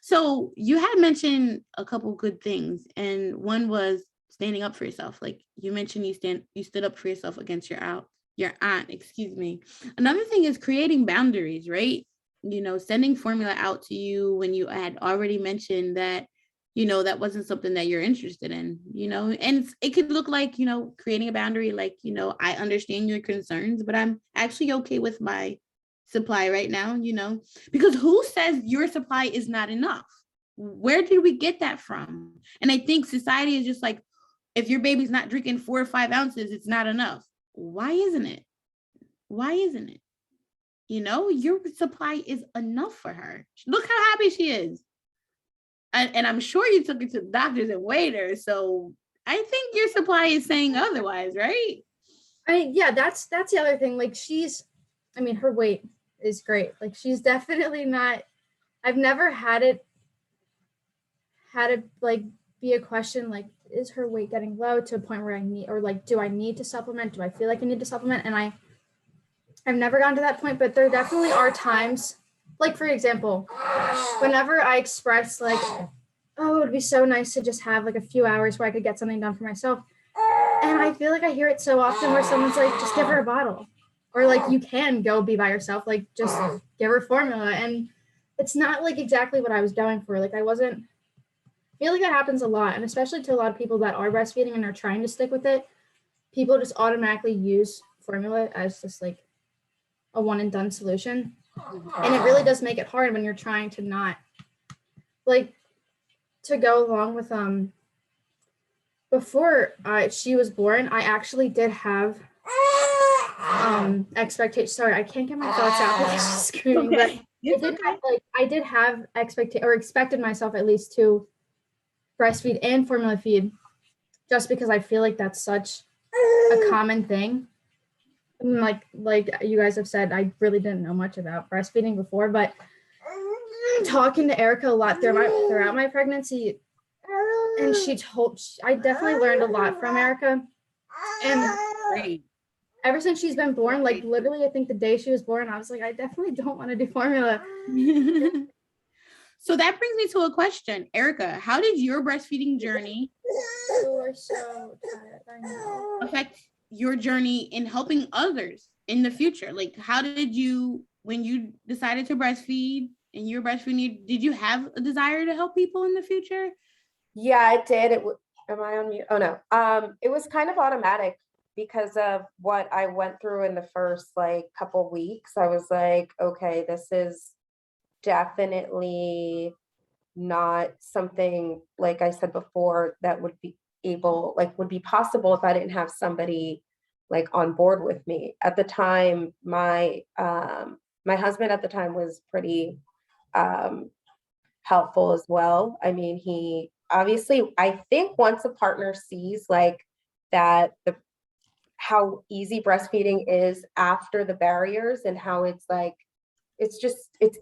So you had mentioned a couple good things, and one was standing up for yourself. Like you mentioned, you stood up for yourself against your aunt, excuse me. Another thing is creating boundaries, right? You know, sending formula out to you when you had already mentioned that, you know, that wasn't something that you're interested in, you know, and it could look like, you know, creating a boundary, like, you know, I understand your concerns, but I'm actually okay with my supply right now, you know, because who says your supply is not enough? Where did we get that from? And I think society is just like, if your baby's not drinking 4 or 5 ounces, it's not enough. Why isn't it? Why isn't it? You know, your supply is enough for her. Look how happy she is. And I'm sure you took it to the doctors and weighed her. So I think your supply is saying otherwise, right? Yeah, that's the other thing. Like her weight is great. Like she's definitely not, I've never had it like be a question like, is her weight getting low to a point where I need, or like, do I need to supplement? Do I feel like I need to supplement? And I've never gotten to that point, but there definitely are times, like for example, whenever I express like, oh, it'd be so nice to just have like a few hours where I could get something done for myself. And I feel like I hear it so often where someone's like, just give her a bottle. Or like, you can go be by yourself, like just give her formula. And it's not like exactly what I was going for. Like I feel like that happens a lot. And especially to a lot of people that are breastfeeding and are trying to stick with it, people just automatically use formula as just like a one and done solution. And it really does make it hard when you're trying to not like to go along with before she was born, I actually did have expectations. Sorry, I can't get my thoughts out because she's screaming. Okay. But I did have expected myself at least to breastfeed and formula feed, just because I feel like that's such a common thing. And like you guys have said, I really didn't know much about breastfeeding before, but talking to Erica a lot throughout my pregnancy, and I definitely learned a lot from Erica. And Great. Ever since she's been born, like literally, I think the day she was born, I was like, I definitely don't want to do formula. So that brings me to a question. Erica, how did your breastfeeding journey affect your journey in helping others in the future? Like, how did you, when you decided to breastfeed and you're breastfeeding, did you have a desire to help people in the future? Yeah, I did. Am I on mute? Oh no. It was kind of automatic because of what I went through in the first like couple weeks. I was like, okay, this is definitely not something, like I said before, that would be possible if I didn't have somebody like on board with me. At the time, my husband at the time was pretty helpful as well. I mean, he obviously, I think once a partner sees like that how easy breastfeeding is after the barriers and how it's like, it's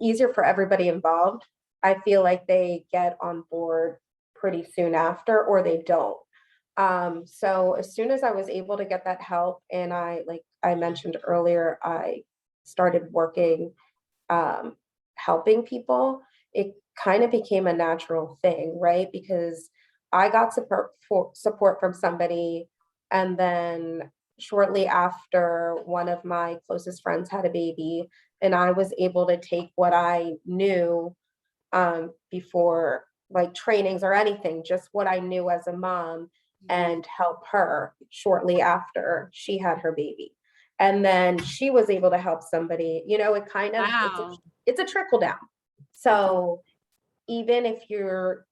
easier for everybody involved. I feel like they get on board pretty soon after, or they don't. So as soon as I was able to get that help, and like I mentioned earlier, I started working, helping people, it kind of became a natural thing, right? Because I got support from somebody, and then shortly after, one of my closest friends had a baby, and I was able to take what I knew before like trainings or anything, just what I knew as a mom, and help her shortly after she had her baby. And then she was able to help somebody, you know, it kind of, Wow. it's a trickle down. So even if you're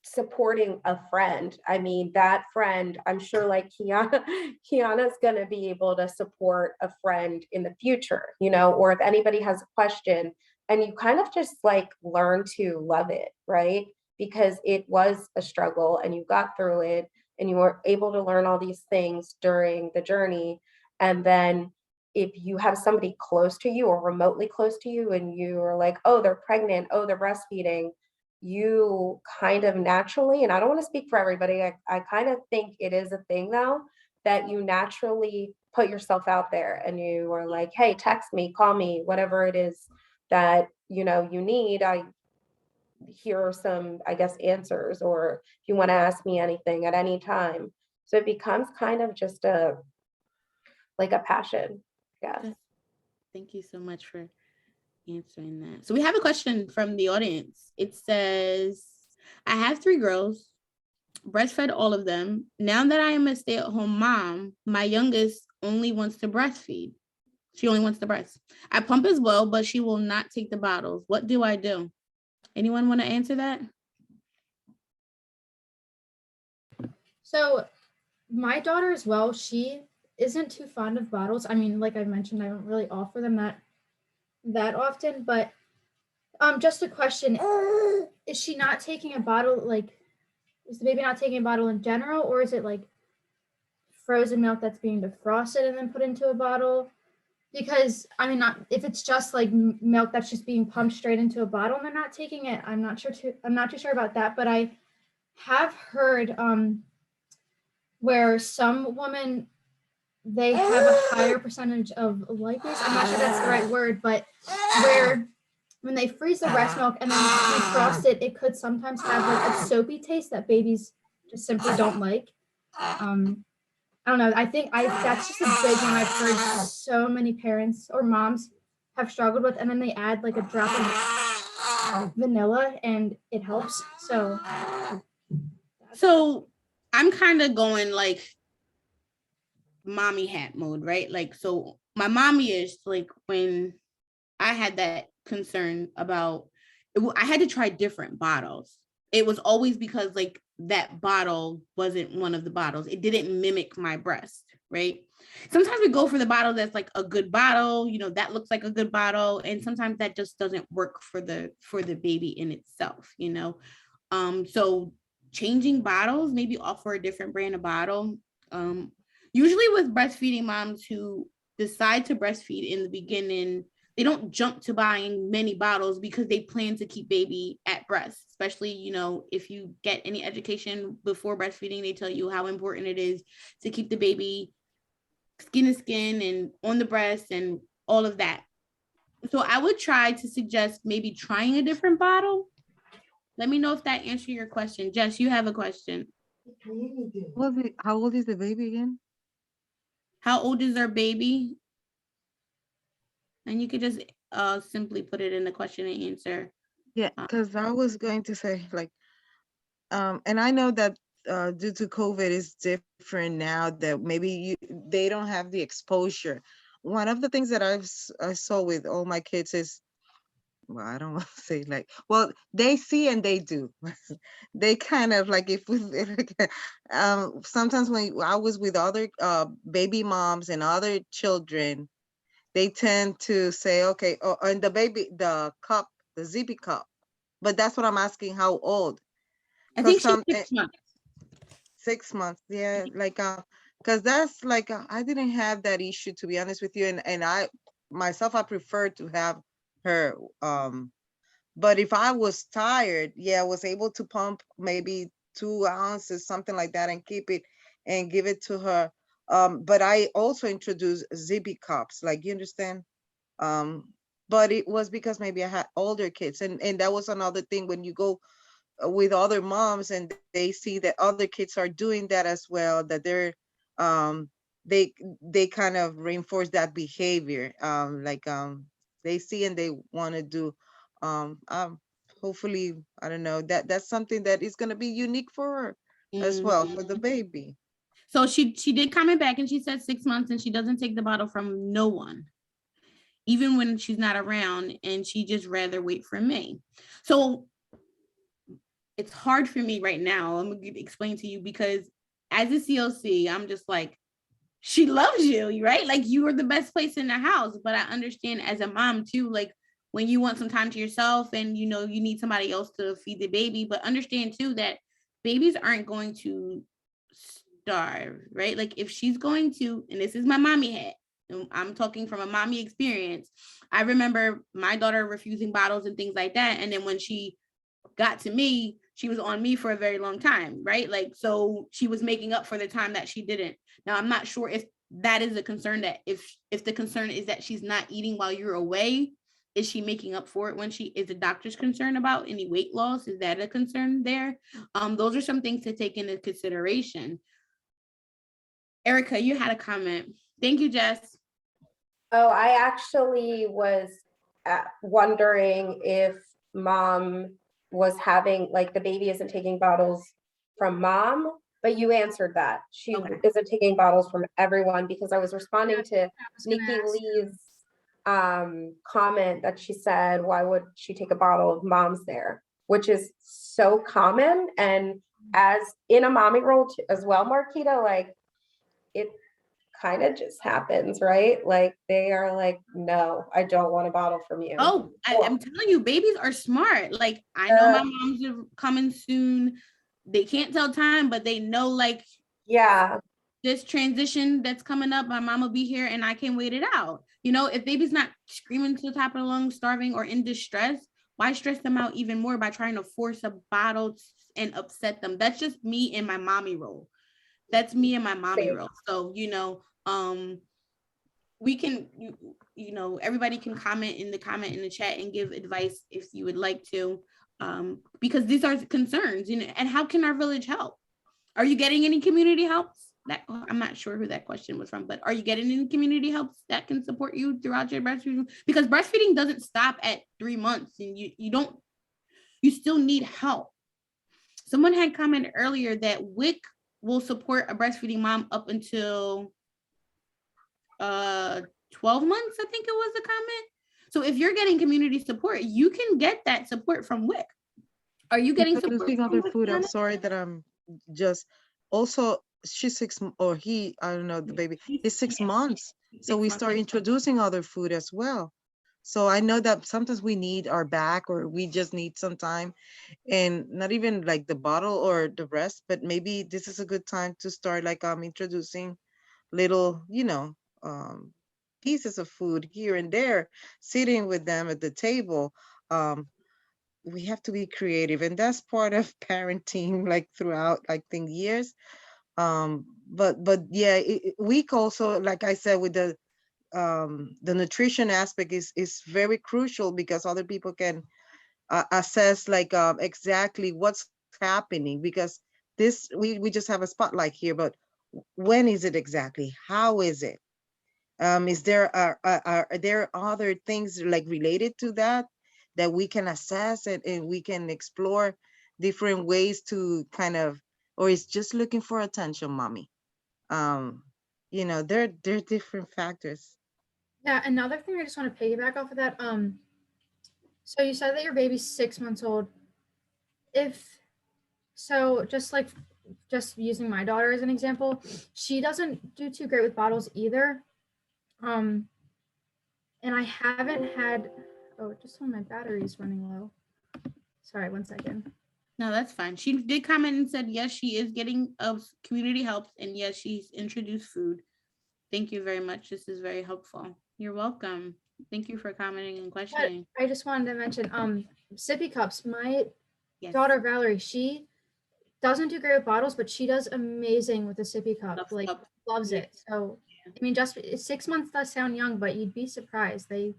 supporting a friend, I mean, that friend, I'm sure like Kiana's going to be able to support a friend in the future, you know, or if anybody has a question, and you kind of just like learn to love it, right? Because it was a struggle and you got through it and you were able to learn all these things during the journey. And then if you have somebody close to you or remotely close to you and you are like, oh, they're pregnant, oh, they're breastfeeding, you kind of naturally, and I don't want to speak for everybody, I kind of think it is a thing now that you naturally put yourself out there and you are like, hey, text me, call me, whatever it is that you know you need. I here are some, I guess, answers, or if you want to ask me anything at any time. So it becomes kind of just a like a passion. Yeah. Thank you so much for answering that. So we have a question from the audience. It says, I have 3 girls, breastfed all of them. Now that I am a stay-at-home mom, my youngest only wants to breastfeed. She only wants the breast. I pump as well, but she will not take the bottles. What do I do? Anyone want to answer that? So my daughter as well, she isn't too fond of bottles. I mean, like I mentioned, I don't really offer them that often, but just a question, is she not taking a bottle, like is the baby not taking a bottle in general, or is it like frozen milk that's being defrosted and then put into a bottle? Because I mean, not if it's just like milk that's just being pumped straight into a bottle and they're not taking it, I'm not too sure about that, but I have heard where some women, they have a higher percentage of lipase. I'm not sure that's the right word, but where when they freeze the breast milk and then defrost it, it could sometimes have like a soapy taste that babies just simply don't like. I don't know. I think that's just a big one I've heard so many parents or moms have struggled with, and then they add like a drop of vanilla and it helps. So I'm kind of going like mommy hat mode, right? Like, so my mommy is like, when I had that concern about I had to try different bottles. It was always because like that bottle wasn't one of the bottles. It didn't mimic my breast, right? Sometimes we go for the bottle that's like a good bottle, you know, that looks like a good bottle, and sometimes that just doesn't work for the baby in itself, you know. So changing bottles, maybe offer a different brand of bottle. Usually with breastfeeding moms who decide to breastfeed in the beginning, they don't jump to buying many bottles because they plan to keep baby at breast. Especially, you know, if you get any education before breastfeeding, they tell you how important it is to keep the baby skin to skin and on the breast and all of that. So I would try to suggest maybe trying a different bottle. Let me know if that answers your question. Jess, you have a question. How old is the baby again? How old is their baby? And you could just simply put it in the question and answer. Yeah, because I was going to say like, and I know that due to COVID is different now, that maybe they don't have the exposure. One of the things that I saw with all my kids is, well, I don't want to say like, well, they see and they do. They kind of like, if we sometimes when I was with other baby moms and other children, they tend to say, okay, oh, and the cup, the Zippy cup. But that's what I'm asking, how old? I think she's Some 6 months. 6 months, yeah, like because that's like I didn't have that issue, to be honest with you, and I myself, I prefer to have her, but if I was tired, yeah, I was able to pump maybe 2 ounces, something like that, and keep it and give it to her. But I also introduced Zippy cups, like, you understand, but it was because maybe I had older kids, and that was another thing when you go with other moms and they see that other kids are doing that as well, that they're um they kind of reinforce that behavior, they see and they want to do, hopefully, I don't know, that's something that is going to be unique for her as well, for the baby. So she did comment back and she said 6 months and she doesn't take the bottle from no one, even when she's not around, and she just rather wait for me. So it's hard for me right now. I'm gonna explain to you, because as a COC, I'm just like, she loves you, right? Like, you are the best place in the house. But I understand as a mom too, like when you want some time to yourself and you know you need somebody else to feed the baby, but understand too that babies aren't going to starve, right? Like if she's going to, and this is my mommy hat, and I'm talking from a mommy experience. I remember my daughter refusing bottles and things like that. And then when she got to me, she was on me for a very long time, right? Like, so she was making up for the time that she didn't. Now, I'm not sure if that is a concern, that if the concern is that she's not eating while you're away, is she making up for it when she is? The doctor's concerned about any weight loss? Is that a concern there? Those are some things to take into consideration. Erica, you had a comment. Thank you, Jess. Oh, I actually was wondering if mom was having, like, the baby isn't taking bottles from mom, but you answered that. She isn't taking bottles from everyone, because I was responding to Nikki Lee's comment that she said, why would she take a bottle of mom's there? Which is so common. And as in a mommy role as well, Marquita, like, it kind of just happens, right? Like they are like, no, I don't want a bottle from you. Oh, I'm telling you, babies are smart. Like, I know my moms are coming soon. They can't tell time, but they know, like, yeah, this transition that's coming up, my mom will be here and I can wait it out. You know, if baby's not screaming to the top of the lungs, starving or in distress, why stress them out even more by trying to force a bottle and upset them? That's just me in my mommy role. That's me in my mommy role. So, you know, we can, you know, everybody can comment in the chat and give advice if you would like to, because these are concerns, you know. And how can our village help? Are you getting any community helps? That, I'm not sure who that question was from, but are you getting any community helps that can support you throughout your breastfeeding? Because breastfeeding doesn't stop at 3 months, and you still need help. Someone had commented earlier that WIC will support a breastfeeding mom up until 12 months, I think it was the comment. So if you're getting community support, you can get that support from WIC. Are you getting support Introducing from other WIC, food? I'm Kiana? sorry that I'm just also, she's 6 or he, I don't know, the baby is 6 months. So we start introducing other food as well. So I know that sometimes we need our back, or we just need some time, and not even like the bottle or the breast, but maybe this is a good time to start like introducing little, you know, pieces of food here and there, sitting with them at the table. We have to be creative, and that's part of parenting, like throughout, I think, years. But yeah, week also, like I said, with the nutrition aspect is very crucial, because other people can assess like exactly what's happening, because this we just have a spotlight here, but when is it exactly? How is it? Is there are there other things like related to that we can assess, and we can explore different ways to kind of, or is just looking for attention, mommy? You know, there are different factors. Yeah, another thing I just want to piggyback off of that. So you said that your baby's 6 months old. If so, just using my daughter as an example, she doesn't do too great with bottles either. And I haven't had, oh, just when my battery is running low. Sorry, 1 second. No, that's fine. She did comment and said, yes, she is getting community help, and yes, she's introduced food. Thank you very much. This is very helpful. You're welcome. Thank you for commenting and questioning. But I just wanted to mention, Sippy Cups, my Yes. daughter Valerie, she doesn't do great with bottles, but she does amazing with a Sippy Cup. Loves it. So, I mean, just 6 months does sound young, but you'd be surprised. They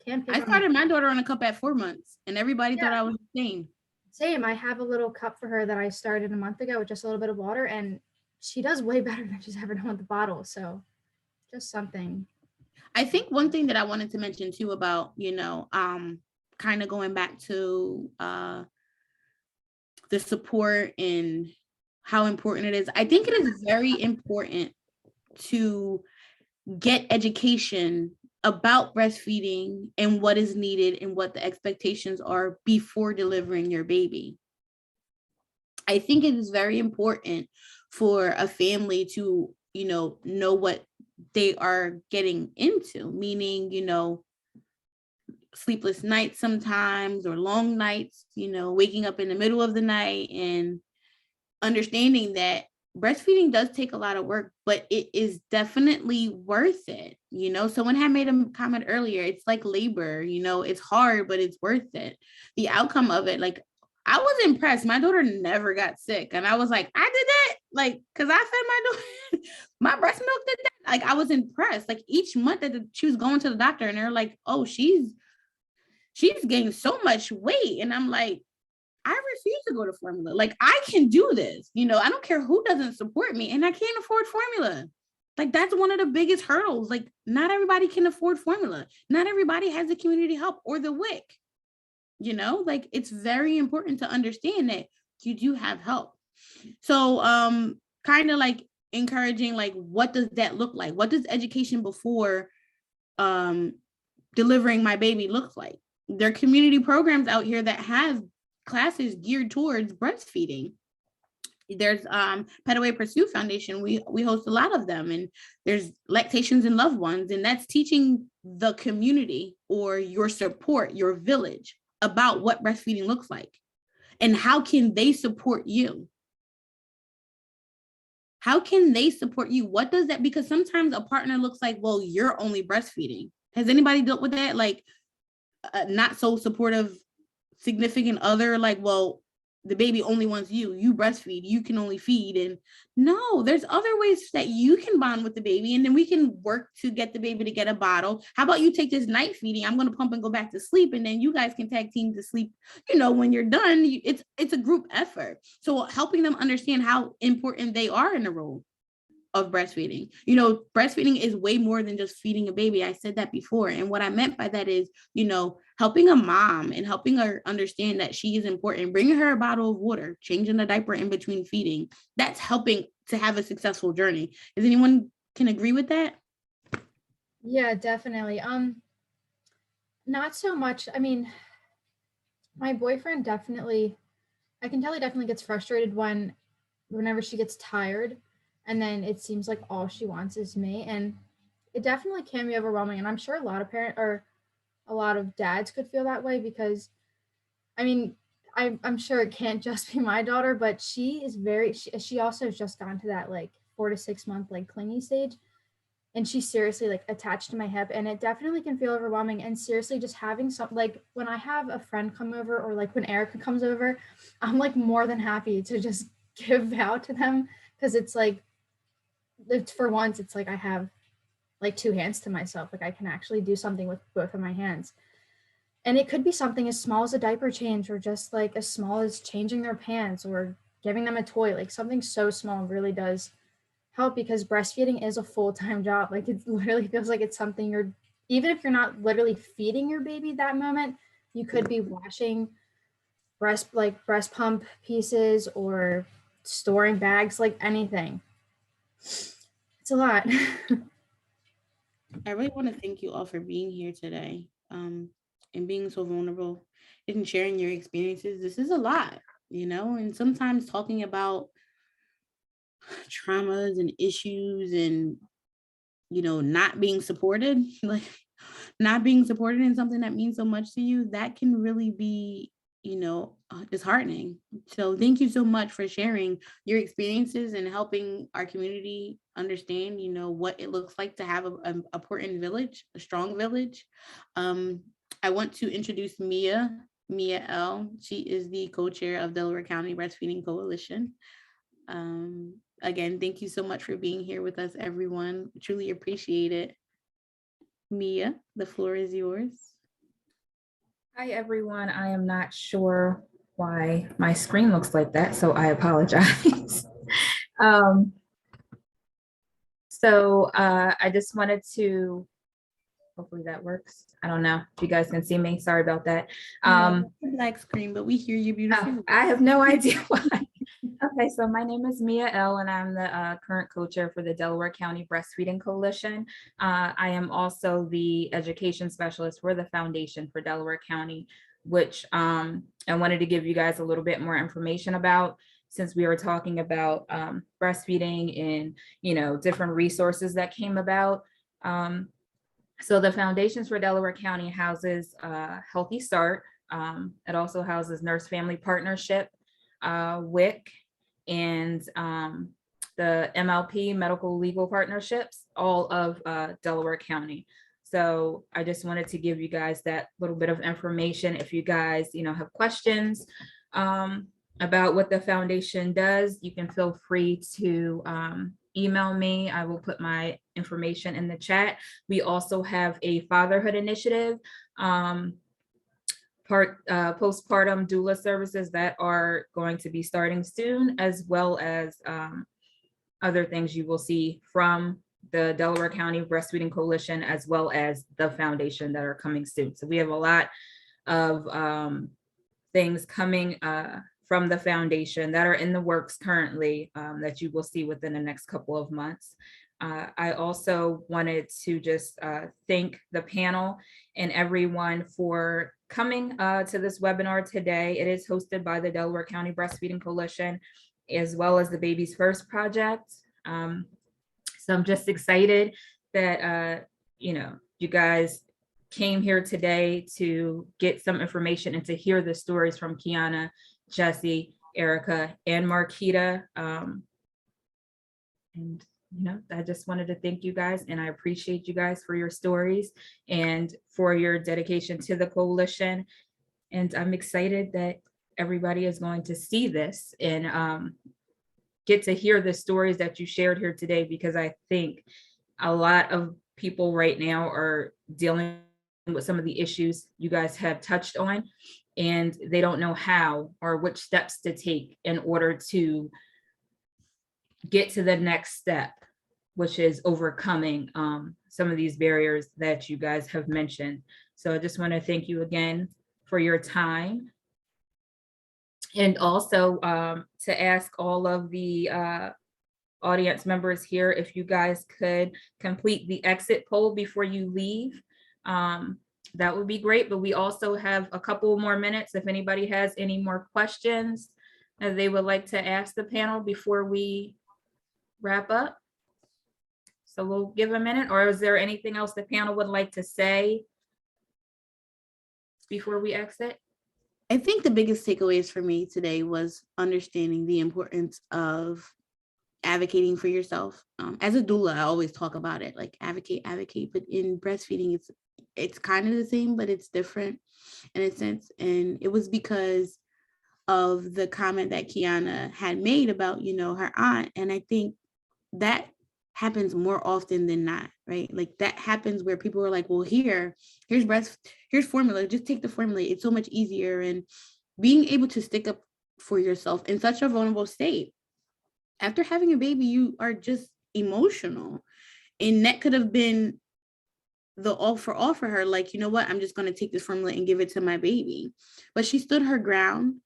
Can't pick I on started my daughter on a cup at 4 months, and everybody thought Yeah. I was insane. Same. I have a little cup for her that I started a month ago with just a little bit of water, and she does way better than she's ever done with the bottle. So just something. I think one thing that I wanted to mention too about, kind of going back to the support and how important it is. I think it is very important to get education about breastfeeding and what is needed and what the expectations are before delivering your baby. I think it is very important for a family to, know what they are getting into, meaning, sleepless nights sometimes or long nights, waking up in the middle of the night and understanding that breastfeeding does take a lot of work, but it is definitely worth it. Someone had made a comment earlier. It's like labor, it's hard, but it's worth it. The outcome of it, like, I was impressed. My daughter never got sick. And I was like, I did that. Like, cause I fed my daughter, my breast milk did that. Like, I was impressed. Like each month that she was going to the doctor and they're like, oh, she's gained so much weight. And I'm like, I refuse to go to formula. Like, I can do this. I don't care who doesn't support me, and I can't afford formula. Like, that's one of the biggest hurdles. Like, not everybody can afford formula. Not everybody has the community help or the WIC. Like, it's very important to understand that you do have help. So, kind of like encouraging, like, what does that look like? What does education before delivering my baby look like? There are community programs out here that have classes geared towards breastfeeding. There's Petaway Pursue Foundation. We host a lot of them, and there's Lactations and Loved Ones, and that's teaching the community or your support, your village, about what breastfeeding looks like and how can they support you. How can they support you? What does that, because sometimes a partner looks like, well, you're only breastfeeding. Has anybody dealt with that? Like, not so supportive significant other, like, well, the baby only wants you breastfeed, you can only feed. And no, there's other ways that you can bond with the baby, and then we can work to get the baby to get a bottle. How about you take this night feeding, I'm going to pump and go back to sleep, and then you guys can tag team to sleep, when you're done. It's a group effort. So helping them understand how important they are in the role of breastfeeding. Breastfeeding is way more than just feeding a baby. I said that before. And what I meant by that is, helping a mom and helping her understand that she is important, bringing her a bottle of water, changing the diaper in between feeding. That's helping to have a successful journey. Is anyone can agree with that? Yeah, definitely. Not so much. I mean, my boyfriend definitely, I can tell he definitely gets frustrated whenever she gets tired, and then it seems like all she wants is me, and it definitely can be overwhelming. And I'm sure a lot of dads could feel that way, because I mean, I'm sure it can't just be my daughter, but she is she also has just gone to that like 4 to 6 month like clingy stage, and she's seriously like attached to my hip, and it definitely can feel overwhelming. And seriously, just having some, like, when I have a friend come over, or like when Erica comes over, I'm like more than happy to just give Val to them, because it's like, for once, it's like I have like 2 hands to myself. Like, I can actually do something with both of my hands. And it could be something as small as a diaper change, or just like as small as changing their pants or giving them a toy. Like, something so small really does help, because breastfeeding is a full-time job. Like, it literally feels like it's something even if you're not literally feeding your baby that moment, you could be washing breast pump pieces or storing bags, like anything. It's a lot. I really want to thank you all for being here today, and being so vulnerable and sharing your experiences. This is a lot, and sometimes talking about traumas and issues and, not being supported, like not being supported in something that means so much to you, that can really be, disheartening. So thank you so much for sharing your experiences and helping our community understand, what it looks like to have a important village, a strong village. I want to introduce Mia L. She is the co-chair of Delaware County Breastfeeding Coalition. Again, thank you so much for being here with us, everyone. Truly appreciate it. Mia, the floor is yours. Hi, everyone. I am not sure why my screen looks like that, so I apologize. um, I just wanted to, hopefully that works. I don't know if you guys can see me. Sorry about that. It's a black screen, but we hear you beautifully. I have no idea why. Okay, so my name is Mia L, and I'm the current co-chair for the Delaware County Breastfeeding Coalition. I am also the education specialist for the Foundation for Delaware County, which I wanted to give you guys a little bit more information about, since we were talking about breastfeeding and, you know, different resources that came about. So the Foundations for Delaware County houses Healthy Start. It also houses Nurse Family Partnership, WIC, and the MLP, Medical Legal Partnerships, all of Delaware County. So I just wanted to give you guys that little bit of information. If you guys, you know, have questions about what the foundation does, you can feel free to email me. I will put my information in the chat. We also have a fatherhood initiative, postpartum doula services that are going to be starting soon, as well as other things you will see from the Delaware County Breastfeeding Coalition, as well as the foundation that are coming soon. So we have a lot of things coming from the foundation that are in the works currently that you will see within the next couple of months. I also wanted to just thank the panel and everyone for coming to this webinar today. It is hosted by the Delaware County Breastfeeding Coalition, as well as the Babies First Project. So I'm just excited that, you know, you guys came here today to get some information and to hear the stories from Kiana, Jesse, Erica, and Marquita. And, you know, I just wanted to thank you guys, and I appreciate you guys for your stories and for your dedication to the coalition. And I'm excited that everybody is going to see this and get to hear the stories that you shared here today, because I think a lot of people right now are dealing with some of the issues you guys have touched on, and they don't know how or which steps to take in order to get to the next step, which is overcoming some of these barriers that you guys have mentioned. So I just want to thank you again for your time. And also to ask all of the audience members here, if you guys could complete the exit poll before you leave, that would be great. But we also have a couple more minutes if anybody has any more questions that they would like to ask the panel before we wrap up. So we'll give a minute, or is there anything else the panel would like to say before we exit? I think the biggest takeaways for me today was understanding the importance of advocating for yourself. As a doula, I always talk about it, like advocate, but in breastfeeding, it's kind of the same, but it's different in a sense. And it was because of the comment that Kiana had made about, you know, her aunt. And I think that happens more often than not, right? Like that happens where people are like, well, here's formula, just take the formula. It's so much easier. And being able to stick up for yourself in such a vulnerable state. After having a baby, you are just emotional. And that could have been the all for her, like, you know what, I'm just going to take this formula and give it to my baby. But she stood her ground.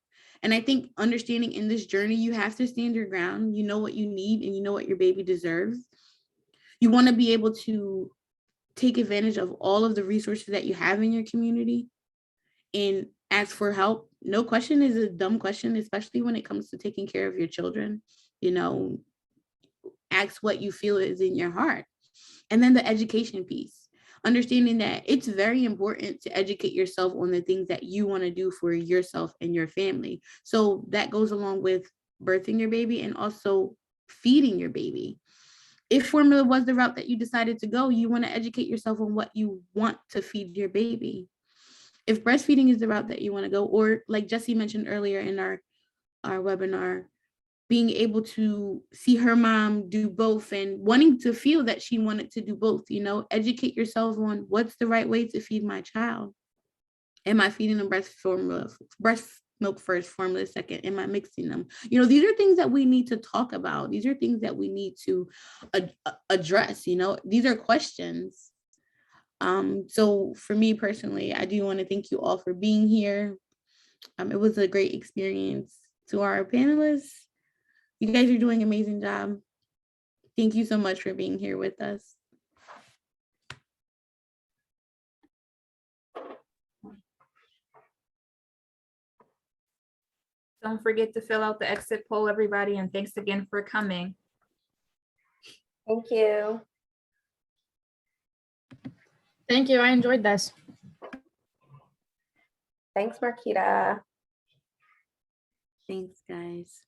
And I think understanding in this journey, you have to stand your ground. You know what you need and you know what your baby deserves. You want to be able to take advantage of all of the resources that you have in your community and ask for help. No question is a dumb question, especially when it comes to taking care of your children. You know, ask what you feel is in your heart. And then the education piece, understanding that it's very important to educate yourself on the things that you want to do for yourself and your family. So that goes along with birthing your baby and also feeding your baby. If formula was the route that you decided to go, you want to educate yourself on what you want to feed your baby. If breastfeeding is the route that you want to go, or like Jessie mentioned earlier in our webinar, being able to see her mom do both and wanting to feel that she wanted to do both, you know, educate yourself on what's the right way to feed my child. Am I feeding them breast milk first, formula second? Am I mixing them? You know, these are things that we need to talk about. These are things that we need to address. You know, these are questions. So for me personally, I do want to thank you all for being here. It was a great experience. To our panelists, you guys are doing an amazing job. Thank you so much for being here with us. Don't forget to fill out the exit poll, everybody, and thanks again for coming. Thank you. Thank you. I enjoyed this. Thanks, Marquita. Thanks, guys.